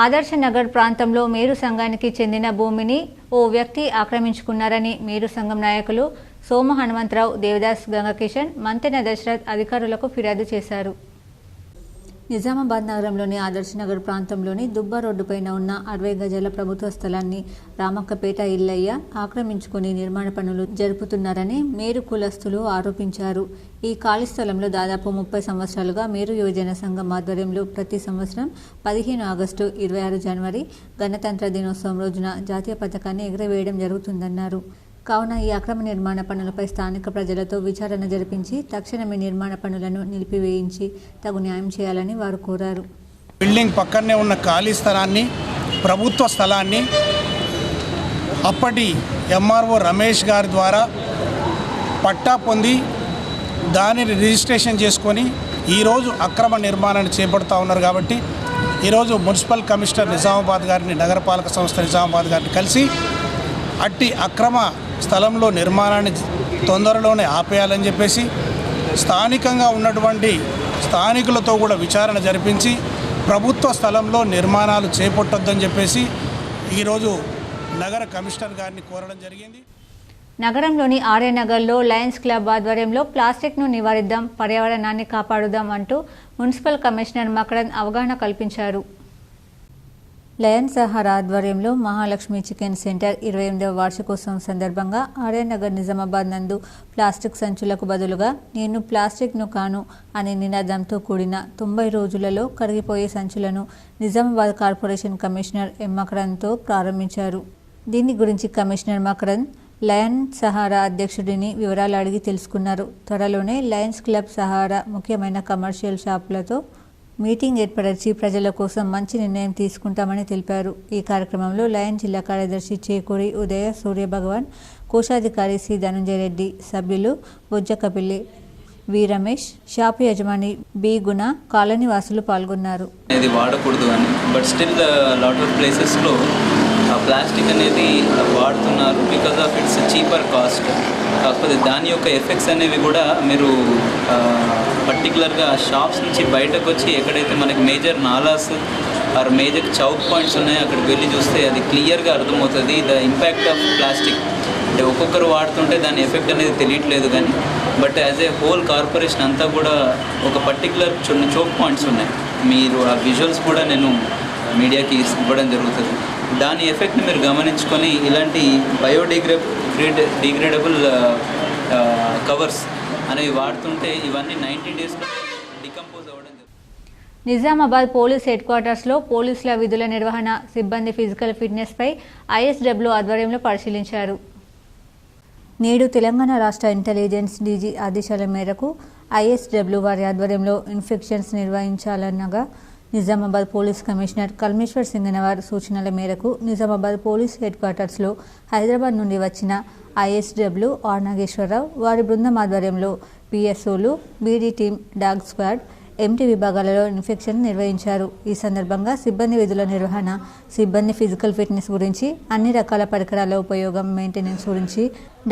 A: ఆదర్శ నగర్ ప్రాంతంలో మేరు సంఘానికి చెందిన భూమిని ఓ వ్యక్తి ఆక్రమించుకున్నారని మేరు సంఘం నాయకులు సోమ హనుమంతరావు, దేవదాస్, గంగకిషన్, మంతెన దశరథ్ అధికారులకు ఫిర్యాదు చేశారు. నిజామాబాద్ నగరంలోని ఆదర్శ నగర్ ప్రాంతంలోని దుబ్బ రోడ్డుపైన ఉన్న 60 గజాల ప్రభుత్వ స్థలాన్ని రామక్కపేట ఇల్లయ్య ఆక్రమించుకుని నిర్మాణ పనులు జరుపుతున్నారని మేరు కులస్తులు ఆరోపించారు. ఈ ఖాళీ స్థలంలో దాదాపు 30 సంవత్సరాలుగా మేరు యువజన సంఘం ఆధ్వర్యంలో ప్రతి సంవత్సరం 15 ఆగస్టు, 26 జనవరి గణతంత్ర దినోత్సవం రోజున జాతీయ పతాకాన్ని ఎగురవేయడం జరుగుతుందన్నారు. కావున ఈ అక్రమ నిర్మాణ పనులపై స్థానిక ప్రజలతో విచారణ జరిపించి తక్షణమే నిర్మాణ పనులను నిలిపివేయించి తగు న్యాయం చేయాలని వారు కోరారు.
O: బిల్డింగ్ పక్కనే ఉన్న ఖాళీ స్థలాన్ని, ప్రభుత్వ స్థలాన్ని అప్పటి ఎంఆర్ఓ రమేష్ గారి ద్వారా పట్టా పొంది దానిని రిజిస్ట్రేషన్ చేసుకొని ఈరోజు అక్రమ నిర్మాణాన్ని చేపడుతూ ఉన్నారు. కాబట్టి ఈరోజు మున్సిపల్ కమిషనర్ నిజామాబాద్ గారిని, నగరపాలక సంస్థ నిజామాబాద్ గారిని కలిసి అట్టి అక్రమ స్థలంలో నిర్మాణాన్ని తొందరలోనే ఆపేయాలని చెప్పేసి స్థానికంగా ఉన్నటువంటి స్థానికులతో కూడా విచారణ జరిపించి ప్రభుత్వ స్థలంలో నిర్మాణాలు చేపట్టొద్దని చెప్పేసి ఈరోజు నగర కమిషనర్ గారిని కోరడం జరిగింది.
A: నగరంలోని ఆర్యనగర్లో లయన్స్ క్లబ్ ఆధ్వర్యంలో ప్లాస్టిక్ను నివారిద్దాం, పర్యావరణాన్ని కాపాడుదాం అంటూ మున్సిపల్ కమిషనర్ మకరన్ అవగాహన కల్పించారు. లయన్స్ సహారా ఆధ్వర్యంలో మహాలక్ష్మి చికెన్ సెంటర్ 28వ వార్షికోత్సవం సందర్భంగా ఆర్యనగర్ నిజామాబాద్ నందు ప్లాస్టిక్ సంచులకు బదులుగా నేను ప్లాస్టిక్ను కాను అనే నినాదంతో కూడిన 90 రోజులలో కరిగిపోయే సంచులను నిజామాబాద్ కార్పొరేషన్ కమిషనర్ ఎం మకరన్తో ప్రారంభించారు. దీని గురించి కమిషనర్ మకరన్ లయన్స్ సహారా అధ్యక్షుడిని వివరాలు అడిగి తెలుసుకున్నారు. త్వరలోనే లయన్స్ క్లబ్ సహారా ముఖ్యమైన కమర్షియల్ షాపులతో మీటింగ్ ఏర్పరిచి ప్రజల కోసం మంచి నిర్ణయం తీసుకుంటామని తెలిపారు. ఈ కార్యక్రమంలో లయన్ జిల్లా కార్యదర్శి చేకూరి ఉదయ సూర్య భగవాన్, కోశాధికారి సి ధనంజయ రెడ్డి, సభ్యులు బొజ్జకపిల్లి, వి రమేష్, షాపు యజమాని బి గుణ, కాలనీ వాసులు పాల్గొన్నారు.
P: ఇది వాడకూడదు అని, బట్ స్టిల్ లాట్ ఆఫ్ ప్లేసెస్లో ప్లాస్టిక్ అనేది వాడుతున్నారు because of it's cheaper cost. కాకపోతే దాని యొక్క ఎఫెక్ట్స్ అనేవి కూడా మీరు పర్టికులర్గా షాప్స్ నుంచి బయటకు వచ్చి ఎక్కడైతే మనకి major nalas or major chowk points ఉన్నాయో అక్కడికి వెళ్ళి చూస్తే అది క్లియర్గా అర్థమవుతుంది ద ఇంపాక్ట్ ఆఫ్ ప్లాస్టిక్. అంటే ఒక్కొక్కరు వాడుతుంటే దాని ఎఫెక్ట్ అనేది తెలియట్లేదు కానీ, but as a whole corporation అంతా కూడా ఒక పర్టికులర్ చోక్ పాయింట్స్ ఉన్నాయి. మీరు ఆ విజువల్స్ కూడా నేను మీడియాకి ఇవ్వడం జరుగుతుంది. దాని ఎఫెక్ట్ని మీరు గమనించుకొని ఇలాంటి డిగ్రేడబుల్ కవర్స్ అనేవి వాడుతుంటే ఇవన్నీ 90 డేస్లో డికంపోజ్ అవ్వడం.
A: నిజామాబాద్ పోలీస్ హెడ్ క్వార్టర్స్లో పోలీసుల విధుల నిర్వహణ, సిబ్బంది ఫిజికల్ ఫిట్నెస్పై ఐఎస్డబ్ల్యూ ఆధ్వర్యంలో పరిశీలించారు. నేడు తెలంగాణ రాష్ట్ర ఇంటెలిజెన్స్ డీజీ ఆదేశాల మేరకు ఐఎస్డబ్ల్యూ వారి ఆధ్వర్యంలో ఇన్స్పెక్షన్స్ నిర్వహించాలనగా నిజామాబాద్ పోలీస్ కమిషనర్ కల్మేశ్వర్ సింగనవార్ సూచనల మేరకు నిజామాబాద్ పోలీస్ హెడ్ క్వార్టర్స్లో హైదరాబాద్ నుండి వచ్చిన ఐఎస్డబ్ల్యూ ఆర్ నాగేశ్వరరావు వారి బృందం ఆధ్వర్యంలో పిఎస్ఓలు, BD team, dog squad, MT విభాగాలలో ఇన్స్పెక్షన్ నిర్వహించారు. ఈ సందర్భంగా సిబ్బంది విధుల నిర్వహణ, సిబ్బంది ఫిజికల్ ఫిట్నెస్ గురించి, అన్ని రకాల పరికరాల ఉపయోగం, మెయింటెనెన్స్ గురించి,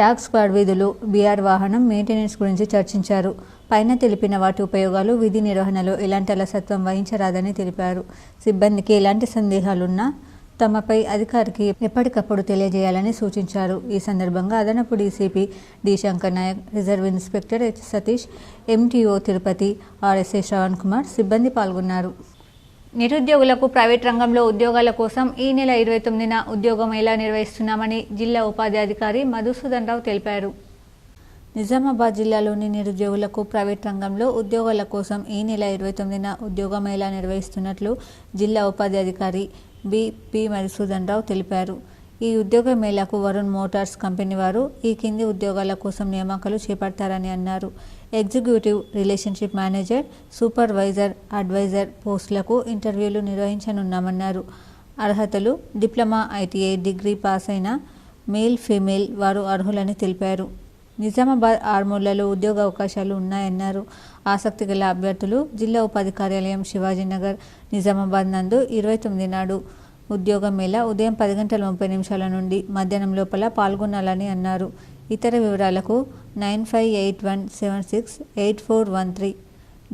A: డాగ్ స్క్వాడ్ విధులు, బీఆర్ వాహనం మెయింటెనెన్స్ గురించి చర్చించారు. పైన తెలిపిన వాటి ఉపయోగాలు, విధి నిర్వహణలో ఎలాంటి అలసత్వం వహించరాదని తెలిపారు. సిబ్బందికి ఎలాంటి సందేహాలున్నా తమపై అధికారికి ఎప్పటికప్పుడు తెలియజేయాలని సూచించారు. ఈ సందర్భంగా అదనపు DCP D Shankar Nayak, reserve inspector H Satish, MTO Tirupati, RSI Shravan Kumar సిబ్బంది పాల్గొన్నారు. నిరుద్యోగులకు ప్రైవేట్ రంగంలో ఉద్యోగాల కోసం ఈ నెల 29న ఉద్యోగ మేళా నిర్వహిస్తున్నామని జిల్లా ఉపాధ్యాయాధికారి మధుసూదన్ రావు తెలిపారు. నిజామాబాద్ జిల్లాలోని నిరుద్యోగులకు ప్రైవేట్ రంగంలో ఉద్యోగాల కోసం ఈ నెల 29న ఉద్యోగ మేళా నిర్వహిస్తున్నట్లు జిల్లా ఉపాధ్యాయాధికారి బి మధుసూదన్ రావు తెలిపారు. ఈ ఉద్యోగ మేళాకు వరుణ్ మోటార్స్ కంపెనీ వారు ఈ కింది ఉద్యోగాల కోసం నియామకాలు చేపడతారని అన్నారు. Executive relationship manager, supervisor, advisor పోస్టులకు ఇంటర్వ్యూలు నిర్వహించనున్నామన్నారు. అర్హతలు డిప్లొమా, ఐటీఐ డిగ్రీ పాస్ అయిన మేల్, ఫీమేల్ వారు అర్హులని తెలిపారు. నిజామాబాద్ ఆర్మూర్లలో ఉద్యోగ అవకాశాలు ఉన్నాయన్నారు. ఆసక్తి గల అభ్యర్థులు జిల్లా ఉపాధి కార్యాలయం, శివాజీనగర్, నిజామాబాద్ నందు 29 నాడు ఉద్యోగ మేళా ఉదయం 10:30 నుండి మధ్యాహ్నం లోపల పాల్గొనాలని అన్నారు. ఇతర వివరాలకు 9581768413,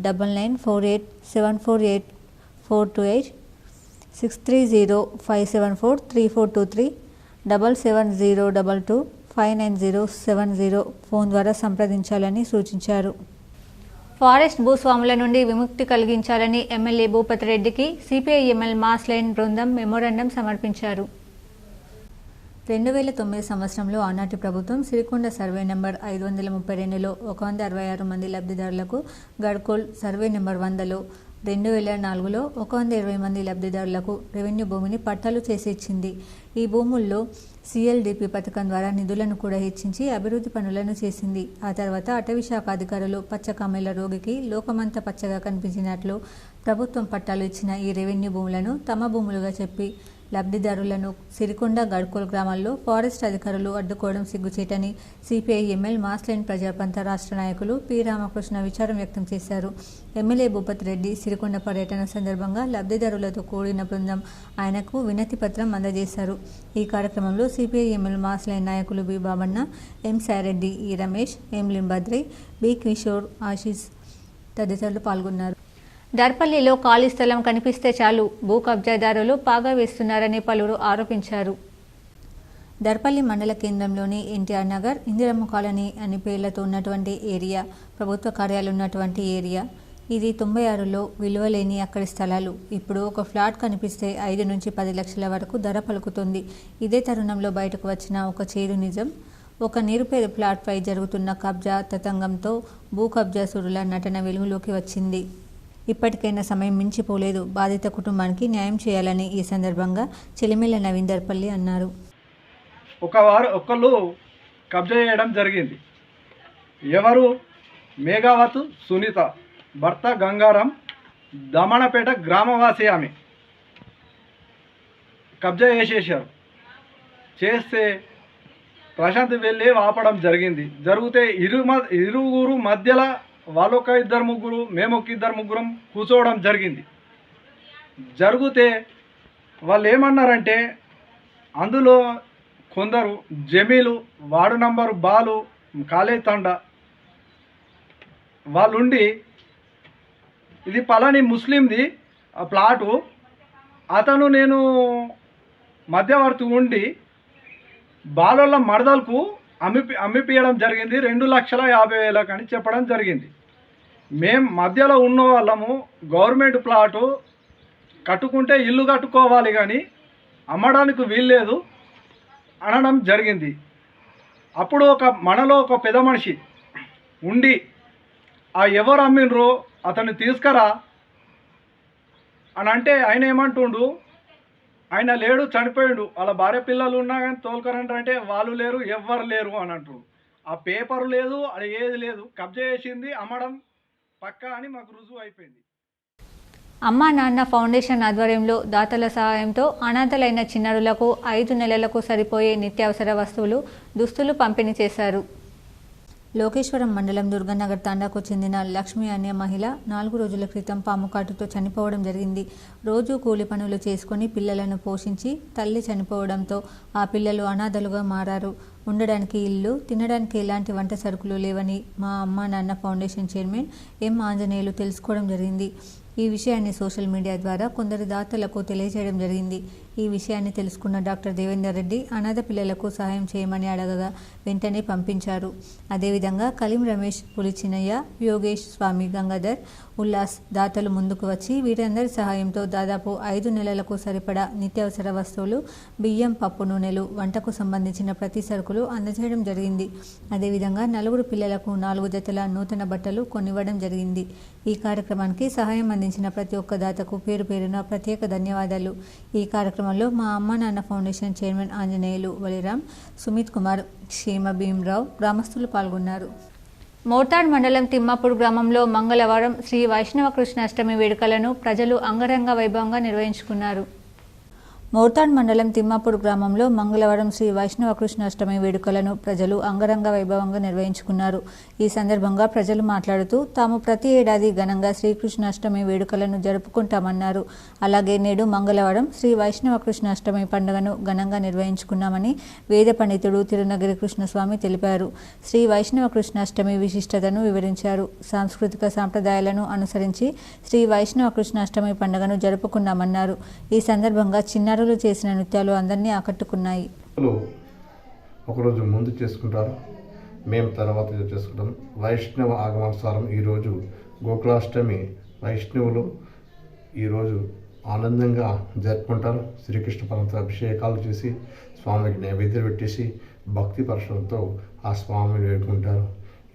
A: 9948748428, 6305743423, 7702259070 ఫోన్ ద్వారా సంప్రదించాలని సూచించారు. ఫారెస్ట్ భూస్వాముల నుండి విముక్తి కలిగించాలని ఎమ్మెల్యే భూపతి రెడ్డికి సిపిఐఎంఎల్ మాస్ లైన్ బృందం మెమోరాండం సమర్పించారు. 2009 సంవత్సరంలో ఆనాటి ప్రభుత్వం సిరికొండ సర్వే నెంబర్ 532లో 166 మంది లబ్ధిదారులకు, గడ్కోల్ సర్వే నెంబర్ 100లో 2004లో 120 మంది లబ్ధిదారులకు రెవెన్యూ భూమిని పట్టాలు చేసి ఇచ్చింది. ఈ భూముల్లో సిఎల్డిపి పథకం ద్వారా నిధులను కూడా హెచ్చించి అభివృద్ధి పనులను చేసింది. ఆ తర్వాత అటవీ శాఖ అధికారులు పచ్చకామెల రోగికి లోకమంతా పచ్చగా కనిపించినట్లు ప్రభుత్వం పట్టాలు ఇచ్చిన ఈ రెవెన్యూ భూములను తమ భూములుగా చెప్పి లబ్ధిదారులను సిరికొండ, గడ్కోల్ గ్రామాల్లో ఫారెస్ట్ అధికారులు అడ్డుకోవడం సిగ్గుచేటని సిపిఐఎంఎల్ మాస్ లైన్ ప్రజాపంత రాష్ట్ర నాయకులు పి రామకృష్ణ విచారం వ్యక్తం చేశారు. ఎమ్మెల్యే భూపతి రెడ్డి సిరికొండ పర్యటన సందర్భంగా లబ్ధిదారులతో కూడిన బృందం ఆయనకు వినతి పత్రం అందజేశారు. ఈ కార్యక్రమంలో సిపిఐఎంఎల్ మాస్ లైన్ నాయకులు బి బాబన్న, ఎం సాయిరెడ్డి, ఈ రమేష్, ఎం లింబద్రి, బి కిషోర్, ఆశీష్ తదితరులు పాల్గొన్నారు. దర్పల్లిలో ఖాళీ స్థలం కనిపిస్తే చాలు భూ కబ్జాదారులు పాగా వేస్తున్నారని పలువురు ఆరోపించారు. దర్పల్లి మండల కేంద్రంలోని ఎన్టీఆర్ నగర్, ఇందిరమ్మ కాలనీ అని పేర్లతో ఉన్నటువంటి ఏరియా ప్రభుత్వ కార్యాలయం ఉన్నటువంటి ఏరియా. ఇది 96లో విలువలేని అక్కడి స్థలాలు. ఇప్పుడు ఒక ఫ్లాట్ కనిపిస్తే 5 నుంచి 10 లక్షల వరకు ధర పలుకుతుంది. ఇదే తరుణంలో బయటకు వచ్చిన ఒక చేదు నిజం. ఒక నిరుపేద ప్లాట్పై జరుగుతున్న కబ్జా తతంగంతో భూ కబ్జాసురుల నటన వెలుగులోకి వచ్చింది. ఇప్పటికైనా సమయం మించిపోలేదు. బాధిత కుటుంబానికి న్యాయం చేయాలని ఈ సందర్భంగా చెలిమెల్ల నవీన్ దర్పల్లి అన్నారు.
N: ఒకళ్ళు కబ్జా చేయడం జరిగింది. ఎవరు? మేఘావత్ సునీత, భర్త గంగారాం, దమణపేట గ్రామవాసి. ఆమె కబ్జా చేస్తే ప్రశాంత్ వెళ్ళి ఆపడం జరిగితే ఇరువురు మధ్యలో వాళ్ళొక 2-3, మేము ఒక 2-3 కూర్చోవడం జరిగితే వాళ్ళు ఏమన్నారంటే, అందులో కొందరు జమీలు, వార్డు నంబరు బాలు, కాలేజ్ తండ వాళ్ళుండి, ఇది పలాని ముస్లింది ఆ ప్లాటు, అతను నేను మధ్యవర్తి ఉండి బాలోళ్ళ మరదలకు అమ్మిపియడం జరిగింది 2,50,000 అని చెప్పడం జరిగింది. మేము మధ్యలో ఉన్న వాళ్ళము గవర్నమెంట్ ప్లాటు కట్టుకుంటే ఇల్లు కట్టుకోవాలి, కానీ అమ్మడానికి వీల్లేదు అనడం జరిగింది. అప్పుడు మనలో ఒక పెద్ద మనిషి ఉండి ఆ ఎవరు అమ్మినరో అతన్ని తీసుకురా అని అంటే ఆయన ఏమంటుండు, ఆయన లేడు, చనిపోయిండు, వాళ్ళ భార్య పిల్లలు ఉన్నా కానీ తోలుకరంటే వాళ్ళు లేరు, ఎవ్వరు లేరు అని అంటారు. ఆ పేపర్ లేదు, అది ఏది లేదు, కబ్జా చేసింది, అమ్మడం పక్కా అని మాకు రుజువు అయిపోయింది.
A: అమ్మా నాన్న ఫౌండేషన్ ఆధ్వర్యంలో దాతల సహాయంతో అనాథలైన చిన్నారులకు 5 నెలలకు సరిపోయే నిత్యావసర వస్తువులు, దుస్తులు పంపిణీ చేశారు. లోకేశ్వరం మండలం దుర్గానగర్ తాండాకు చెందిన లక్ష్మి అనే మహిళ 4 రోజుల క్రితం పాము కాటుతో చనిపోవడం జరిగింది. రోజు కూలి పనులు చేసుకుని పిల్లలను పోషించి తల్లి చనిపోవడంతో ఆ పిల్లలు అనాథలుగా మారారు. ఉండడానికి ఇల్లు, తినడానికి ఎలాంటి వంట సరుకులు లేవని మా అమ్మా నాన్న ఫౌండేషన్ చైర్మన్ ఎం ఆంజనేయులు తెలుసుకోవడం జరిగింది. ఈ విషయాన్ని సోషల్ మీడియా ద్వారా కొందరు దాతలకు తెలియజేయడం జరిగింది. ఈ విషయాన్ని తెలుసుకున్న డాక్టర్ దేవేందర్ రెడ్డి అనాథ పిల్లలకు సహాయం చేయమని అడగగా వెంటనే పంపించారు. అదేవిధంగా కలీం రమేష్, పులిచినయ్య, యోగేష్, స్వామి గంగాధర్, ఉల్లాస్ దాతలు ముందుకు వచ్చి వీరందరి సహాయంతో దాదాపు 5 నెలలకు సరిపడా నిత్యావసర వస్తువులు, బియ్యం, పప్పు, నూనెలు, వంటకు సంబంధించిన ప్రతి సరుకులు అందజేయడం జరిగింది. అదేవిధంగా 4 పిల్లలకు 4 జతల నూతన బట్టలు కొనివ్వడం జరిగింది. ఈ కార్యక్రమానికి సహాయం అందించిన ప్రతి ఒక్క దాతకు పేరు పేరున ప్రత్యేక ధన్యవాదాలు. ఈ కార్యక్రమంలో మా అమ్మా నాన్న ఫౌండేషన్ చైర్మన్ ఆంజనేయులు, బలిరాం, సుమిత్ కుమార్, క్షేమ భీమరావు గ్రామస్తులు పాల్గొన్నారు. మోర్తాడ్ మండలం తిమ్మాపూర్ గ్రామంలో మంగళవారం శ్రీ వైష్ణవ కృష్ణాష్టమి వేడుకలను ప్రజలు అంగరంగ వైభవంగా నిర్వహించుకున్నారు. మోర్తాడ్ మండలం తిమ్మాపూర్ గ్రామంలో మంగళవారం శ్రీ వైష్ణవ కృష్ణాష్టమి వేడుకలను ప్రజలు అంగరంగ వైభవంగా నిర్వహించుకున్నారు. ఈ సందర్భంగా ప్రజలు మాట్లాడుతూ తాము ప్రతి ఏడాది ఘనంగా శ్రీకృష్ణాష్టమి వేడుకలను జరుపుకుంటామన్నారు. అలాగే నేడు మంగళవారం శ్రీ వైష్ణవ కృష్ణాష్టమి పండుగను ఘనంగా నిర్వహించుకున్నామని వేద పండితుడు తిరునగిరి కృష్ణస్వామి తెలిపారు. శ్రీ వైష్ణవ కృష్ణాష్టమి విశిష్టతను వివరించారు. సాంస్కృతిక సాంప్రదాయాలను అనుసరించి శ్రీ వైష్ణవ కృష్ణాష్టమి పండుగను జరుపుకున్నామన్నారు. ఈ సందర్భంగా చిన్నారులు చేసిన నృత్యాలు అందరినీ ఆకట్టుకున్నాయి.
Q: ఒకరోజు ముందు చేసుకుంటారు, మేము తర్వాత చేసుకుంటాం. వైష్ణవ ఆగమానుసారం ఈరోజు గోకులాష్టమి వైష్ణవులు ఈరోజు ఆనందంగా జరుపుకుంటారు. శ్రీకృష్ణ పరమాత్మ అభిషేకాలు చేసి స్వామికి నైవేద్యం పెట్టేసి భక్తి పరశంతో ఆ స్వామిని వేడుకుంటారు.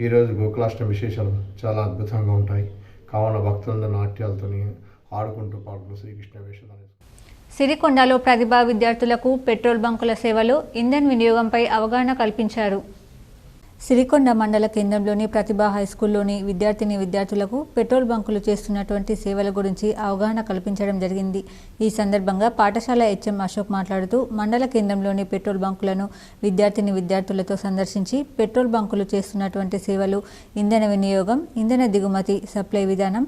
Q: ఈరోజు గోకులాష్టమి విశేషాలు చాలా అద్భుతంగా ఉంటాయి. కావున భక్తులందరూ నాట్యాలతో ఆడుకుంటూ పాడుకుంటూ శ్రీకృష్ణ వేషాలు.
A: సిరికొండలో ప్రతిభా విద్యార్థులకు పెట్రోల్ బంకుల సేవలు, ఇంధన్ వినియోగంపై అవగాహన కల్పించారు. సిరికొండ మండల కేంద్రంలోని ప్రతిభా హైస్కూల్లోని విద్యార్థులకు పెట్రోల్ బంకులు చేస్తున్నటువంటి సేవల గురించి అవగాహన కల్పించడం జరిగింది. ఈ సందర్భంగా పాఠశాల హెచ్ఎం అశోక్ మాట్లాడుతూ మండల కేంద్రంలోని పెట్రోల్ బంకులను విద్యార్థులతో సందర్శించి పెట్రోల్ బంకులు చేస్తున్నటువంటి సేవలు, ఇంధన వినియోగం, ఇంధన దిగుమతి, సప్లై విధానం,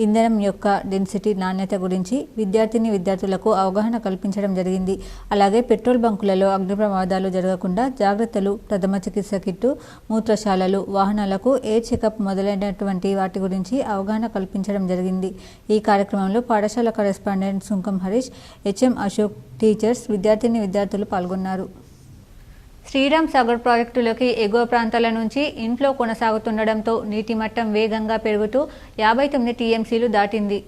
A: ఇంధనం యొక్క డెన్సిటీ, నాణ్యత గురించి విద్యార్థులకు అవగాహన కల్పించడం జరిగింది. అలాగే పెట్రోల్ బంకులలో అగ్ని ప్రమాదాలు జరగకుండా జాగ్రత్తలు, ప్రథమ చికిత్స కిట్టు, మూత్రశాలలు, వాహనాలకు ఎయిర్ చెకప్ మొదలైనటువంటి వాటి గురించి అవగాహన కల్పించడం జరిగింది. ఈ కార్యక్రమంలో పాఠశాల కరెస్పాండెంట్ సుంకం హరీష్, హెచ్ఎం అశోక్, టీచర్స్, విద్యార్థులు పాల్గొన్నారు. శ్రీరామ్ సాగర్ ప్రాజెక్టులోకి ఎగువ ప్రాంతాల నుంచి ఇన్ఫ్లో కొనసాగుతుండటంతో నీటి మట్టం వేగంగా పెరుగుతూ 59 టీఎంసీలు దాటింది.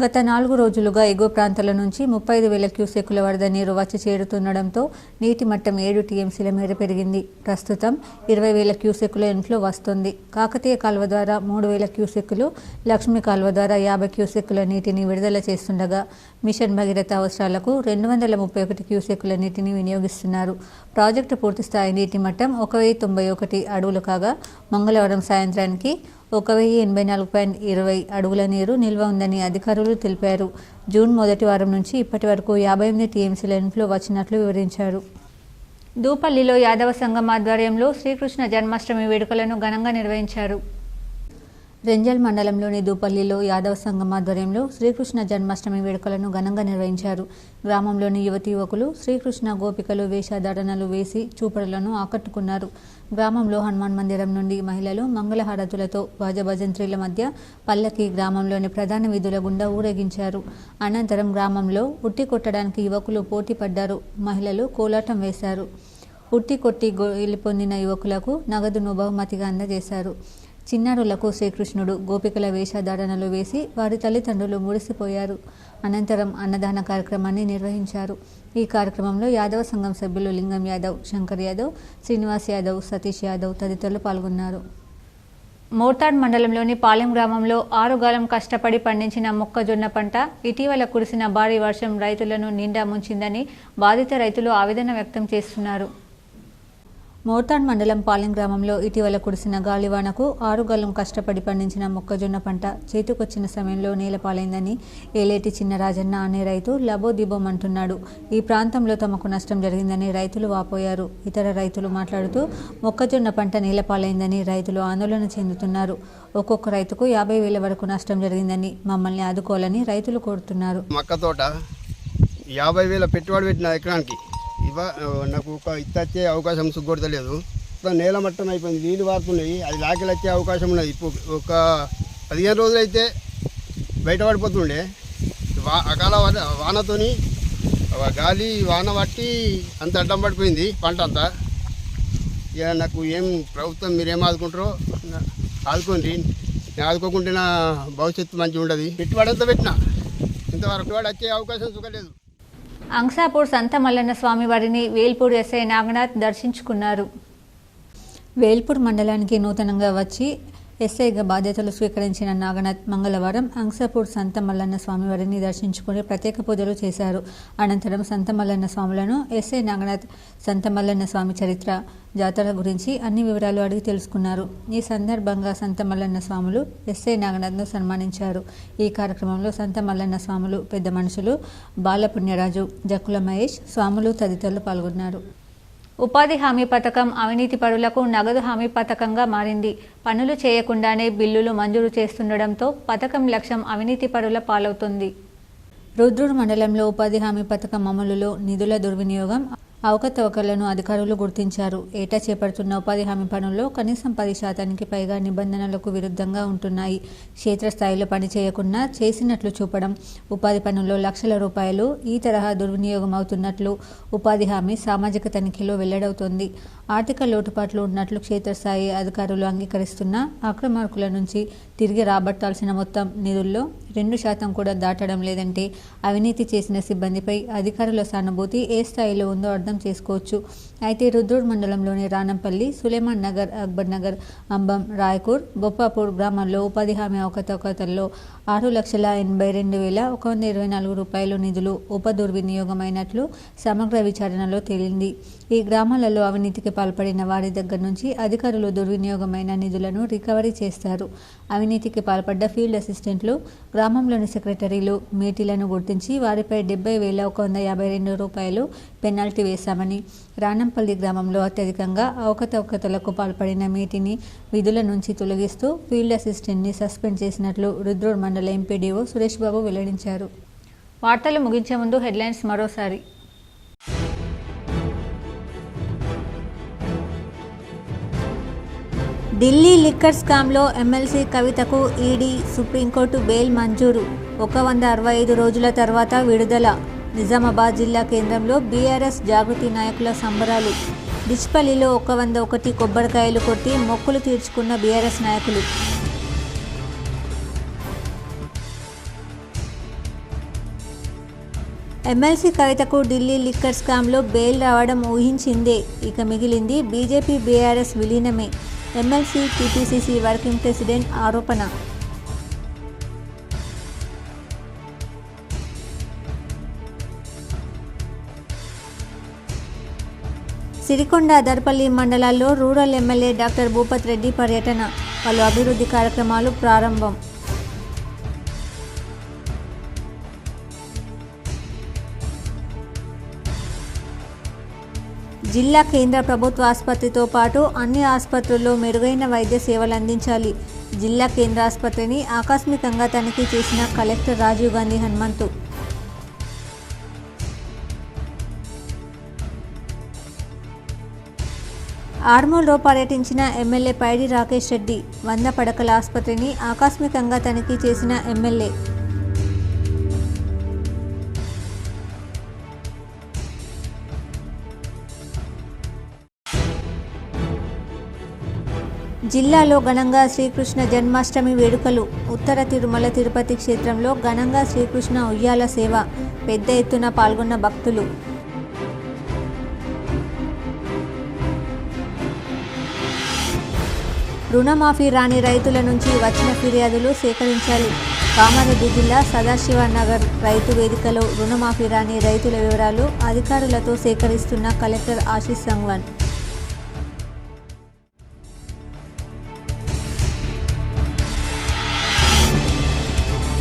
A: గత 4 రోజులుగా ఎగువ ప్రాంతాల నుంచి 35,000 క్యూసెక్కుల వరద నీరు వచ్చి చేరుతుండటంతో నీటి మట్టం 7 టీఎంసీల మేర పెరిగింది. ప్రస్తుతం 20,000 క్యూసెక్కుల ఇన్ఫ్లో వస్తుంది. కాకతీయ కాలువ ద్వారా 3,000 క్యూసెక్కులు, లక్ష్మీ కాలువ ద్వారా 50 క్యూసెక్కుల నీటిని విడుదల చేస్తుండగా మిషన్ భగీరథ అవసరాలకు 231 క్యూసెక్కుల నీటిని వినియోగిస్తున్నారు. ప్రాజెక్టు పూర్తిస్థాయి నీటి మట్టం 1,091 అడుగులు కాగా మంగళవారం సాయంత్రానికి 1,084.20 అడుగుల నీరు నిల్వ ఉందని అధికారులు తెలిపారు. జూన్ మొదటి వారం నుంచి ఇప్పటి వరకు 58 టీఎంసీల ఇన్ఫ్లో వచ్చినట్లు వివరించారు. దూపల్లిలో యాదవ సంఘం ఆధ్వర్యంలో శ్రీకృష్ణ జన్మాష్టమి వేడుకలను ఘనంగా నిర్వహించారు. రెంజల్ మండలంలోని దూపల్లిలో యాదవ సంఘం ఆధ్వర్యంలో శ్రీకృష్ణ జన్మాష్టమి వేడుకలను ఘనంగా నిర్వహించారు. గ్రామంలోని యువకులు శ్రీకృష్ణ గోపికలు వేషధారణలు వేసి చూపరులను ఆకట్టుకున్నారు. గ్రామంలో హనుమాన్ మందిరం నుండి మహిళలు మంగళహారతులతో వాజభజంత్రీల మధ్య పల్లకి గ్రామంలోని ప్రధాన వీధుల గుండా ఊరేగించారు. అనంతరం గ్రామంలో ఉట్టి కొట్టడానికి యువకులు పోటీ పడ్డారు. మహిళలు కోలాటం వేశారు. ఉట్టి కొట్టి గెలుపొందిన యువకులకు నగదును బహుమతిగా అందజేశారు. చిన్నారులకు శ్రీకృష్ణుడు గోపికల వేషధారణలు వేసి వారి తల్లిదండ్రులు మురిసిపోయారు. అనంతరం అన్నదాన కార్యక్రమాన్ని నిర్వహించారు. ఈ కార్యక్రమంలో యాదవ సంఘం సభ్యులు లింగం యాదవ్, శంకర్ యాదవ్, శ్రీనివాస్ యాదవ్, సతీష్ యాదవ్ తదితరులు పాల్గొన్నారు. మోర్తాడ్ మండలంలోని పాలెం గ్రామంలో 6 గాలం కష్టపడి పండించిన మొక్కజొన్న పంట ఇటీవల కురిసిన భారీ వర్షం రైతులను నిండా ముంచిందని బాధిత రైతులు ఆవేదన వ్యక్తం చేస్తున్నారు. మోర్తాడ్ మండలం పాలెం గ్రామంలో ఇటీవల కురిసిన గాలివానకు 6 గాలం కష్టపడి పండించిన మొక్కజొన్న పంట చేతికొచ్చిన సమయంలో నేలపాలైందని ఏలేటి చిన్నరాజన్న అనే రైతు లబోదిబోమంటున్నాడు. ఈ ప్రాంతంలో తమకు నష్టం జరిగిందని రైతులు వాపోయారు. ఇతర రైతులు మాట్లాడుతూ మొక్కజొన్న పంట నేలపాలైందని రైతులు ఆందోళన చెందుతున్నారు. ఒక్కొక్క రైతుకు 50,000 వరకు నష్టం జరిగిందని మమ్మల్ని ఆదుకోవాలని రైతులు కోరుతున్నారు.
R: మక్క తోట 50,000 పెట్టుబడి పెట్టిన ఎకరానికి నాకు ఒక ఇచ్చే అవకాశం సుగ్గొడతలేదు. నేల మట్టం అయిపోయింది, నీళ్ళు వారుతున్నాయి, అది లాకెలు వచ్చే అవకాశం ఉన్నది. ఇప్పుడు ఒక 15 రోజులు అయితే బయటపడిపోతుండే. అకాల వానతోని గాలి వాన పట్టి అంత అడ్డం పడిపోయింది పంట అంతా. ఇక నాకు ఏం ప్రభుత్వం మీరేం ఆదుకుంటారో ఆదుకోండి. నేను ఆదుకోకుంటే నా భవిష్యత్తు మంచిగా ఉండదు. పెట్టుబడి అంతా పెట్టినా ఇంతవరకు పెట్టుబడి వచ్చే అవకాశం సుఖలేదు.
A: అంసాపూర్ సంత మల్లన్న స్వామి వారిని వేల్పూర్ ఎస్ఐ నాగనాథ్ దర్శించుకున్నారు. వేల్పూర్ మండలానికి నూతనంగా వచ్చి ఎస్ఐగా బాధ్యతలు స్వీకరించిన నాగనాథ్ మంగళవారం అంసాపూర్ సంత మల్లన్న స్వామివారిని దర్శించుకుని ప్రత్యేక పూజలు చేశారు. అనంతరం సంత మల్లన్న స్వాములను ఎస్ఐ నాగనాథ్ సంత మల్లన్న స్వామి చరిత్ర, జాతర గురించి అన్ని వివరాలు అడిగి తెలుసుకున్నారు. ఈ సందర్భంగా సంత మల్లన్న స్వాములు ఎస్ఐ నాగనాథ్ను సన్మానించారు. ఈ కార్యక్రమంలో సంత మల్లన్న స్వాములు, పెద్ద మనుషులు బాలపుణ్యరాజు, జక్కుల మహేష్, స్వాములు తదితరులు పాల్గొన్నారు. ఉపాధి హామీ పథకం అవినీతి పరులకు నగదు హామీ పథకంగా మారింది. పనులు చేయకుండానే బిల్లులు మంజూరు చేస్తుండటంతో పథకం లక్ష్యం అవినీతి పరుల పాలవుతుంది. రుద్రూర్ మండలంలో ఉపాధి హామీ పథకం అమలులో నిధుల దుర్వినియోగం, అవకతవకలను అధికారులు గుర్తించారు. ఏటా చేపడుతున్న ఉపాధి హామీ పనుల్లో కనీసం 10% పైగా నిబంధనలకు విరుద్ధంగా ఉంటున్నాయి. క్షేత్రస్థాయిలో పని చేయకుండా చేసినట్లు చూపడం, ఉపాధి పనుల్లో లక్షల రూపాయలు ఈ తరహా దుర్వినియోగం అవుతున్నట్లు ఉపాధి హామీ సామాజిక తనిఖీలో వెల్లడవుతోంది. ఆర్థిక లోటుపాట్లు ఉన్నట్లు క్షేత్రస్థాయి అధికారులు అంగీకరిస్తున్నా అక్రమార్కుల నుంచి తిరిగి రాబట్టాల్సిన మొత్తం నిధుల్లో 2% కూడా దాటడం లేదంటే అవినీతి చేసిన సిబ్బందిపై అధికారుల సానుభూతి ఏ స్థాయిలో ఉందో అర్థం చేసుకోవచ్చు. అయితే రుద్రూర్ మండలంలోని రానంపల్లి, సులేమాన్ నగర్, అక్బర్ నగర్, అంబం, రాయకూర్, బొప్పాపూర్ గ్రామాల్లో ఉపాధి హామీ అవకతవకల్లో 6,82,124 రూపాయలు నిధులు ఉపదుర్వినియోగమైనట్లు సమగ్ర విచారణలో తేలింది. ఈ గ్రామాలలో అవినీతికి పాల్పడిన వారి దగ్గర నుంచి అధికారులు దుర్వినియోగమైన నిధులను రికవరీ చేస్తారు. అవినీతికి పాల్పడ్డ ఫీల్డ్ అసిస్టెంట్లు, గ్రామంలోని సెక్రటరీలు, మేటీలను గుర్తించి వారిపై 70,152 రూపాయలు పెనాల్టీ వేశామని, రానంపల్లి గ్రామంలో అత్యధికంగా అవకతవకలకు పాల్పడిన మేటీని విధుల నుంచి తొలగిస్తూ ఫీల్డ్ అసిస్టెంట్ని సస్పెండ్ చేసినట్లు రుద్రూర్ మండల ఎంపీడీఓ సురేష్ బాబు వెల్లడించారు. వార్తలు ముగించే ముందు హెడ్లైన్స్ మరోసారి. ఢిల్లీ లిక్కర్ స్కామ్లో ఎమ్మెల్సీ కవితకు ఈడీ, సుప్రీంకోర్టు బెయిల్ మంజూరు. 165 రోజుల తర్వాత విడుదల. నిజామాబాద్ జిల్లా కేంద్రంలో బీఆర్ఎస్ జాగృతి నాయకుల సంబరాలు. డిచ్పల్లిలో 101 కొబ్బరికాయలు కొట్టి మొక్కులు తీర్చుకున్న బీఆర్ఎస్ నాయకులు. ఎమ్మెల్సీ కవితకు ఢిల్లీ లిక్కర్ స్కామ్లో బెయిల్ రావడం ఊహించిందే. ఇక మిగిలింది బీజేపీ బీఆర్ఎస్ విలీనమే. ఎమ్మెల్సీ టీపీసీసీ వర్కింగ్ ప్రెసిడెంట్ ఆరోపణ. సిరికొండ, దర్పల్లి మండలాల్లో rural MLA doctor Bhupath Reddy పర్యటన. పలు అభివృద్ధి కార్యక్రమాలు ప్రారంభం. జిల్లా కేంద్ర ప్రభుత్వ ఆసుపత్రితో పాటు అన్ని ఆసుపత్రుల్లో మెరుగైన వైద్య సేవలు అందించాలి. జిల్లా కేంద్ర ఆసుపత్రిని ఆకస్మికంగా తనిఖీ చేసిన కలెక్టర్ రాజీవ్ గాంధీ హనుమంతు. ఆర్మూర్లో పర్యటించిన ఎమ్మెల్యే పైడి రాకేష్ రెడ్డి. 100 పడకల ఆసుపత్రిని ఆకస్మికంగా తనిఖీ చేసిన ఎమ్మెల్యే. జిల్లాలో ఘనంగా శ్రీకృష్ణ జన్మాష్టమి వేడుకలు. ఉత్తర తిరుమల తిరుపతి క్షేత్రంలో ఘనంగా శ్రీకృష్ణ ఉయ్యాల సేవ. పెద్ద ఎత్తున పాల్గొన్న భక్తులు. రుణమాఫీ రాని రైతుల నుంచి వచ్చిన ఫిర్యాదులు సేకరించాలి. కామారెడ్డి జిల్లా సదాశివనగర్ రైతు వేదికలో రుణమాఫీ రాని రైతుల వివరాలు అధికారులతో సేకరిస్తున్న కలెక్టర్ ఆశీష్ సంగ్వాన్.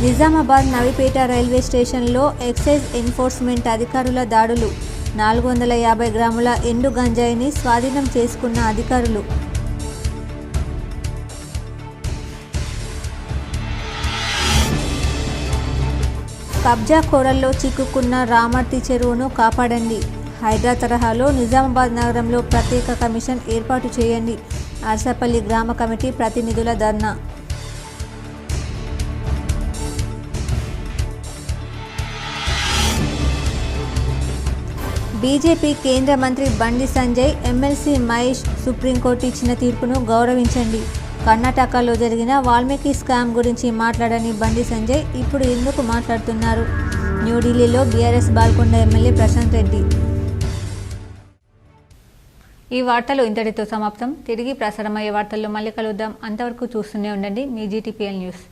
A: నిజామాబాద్ నవిపేట రైల్వే స్టేషన్లో ఎక్సైజ్ ఎన్ఫోర్స్మెంట్ అధికారుల దాడులు. 450 గ్రాముల ఎండు గంజాయిని స్వాధీనం చేసుకున్న అధికారులు. కబ్జా కోరల్లో చిక్కుకున్న రామర్తి చెరువును కాపాడండి. హైడ్రా తరహాలో నిజామాబాద్ నగరంలో ప్రత్యేక కమిషన్ ఏర్పాటు చేయండి. అర్సపల్లి గ్రామ కమిటీ ప్రతినిధుల ధర్నా. బీజేపీ కేంద్ర మంత్రి బండి సంజయ్, ఎమ్మెల్సీ మహేష్ సుప్రీంకోర్టు ఇచ్చిన తీర్పును గౌరవించండి. కర్ణాటకలో జరిగిన వాల్మీకి స్కామ్ గురించి మాట్లాడని బండి సంజయ్ ఇప్పుడు ఎందుకు మాట్లాడుతున్నారు? న్యూఢిల్లీలో బీఆర్ఎస్ బాల్కొండ ఎమ్మెల్యే ప్రశాంత్ రెడ్డి. ఈ వార్తలు ఇంతటితో సమాప్తం. తిరిగి ప్రసారమయ్యే వార్తల్లో మళ్ళీ కలుద్దాం. అంతవరకు చూస్తూనే ఉండండి మీ GTPL న్యూస్.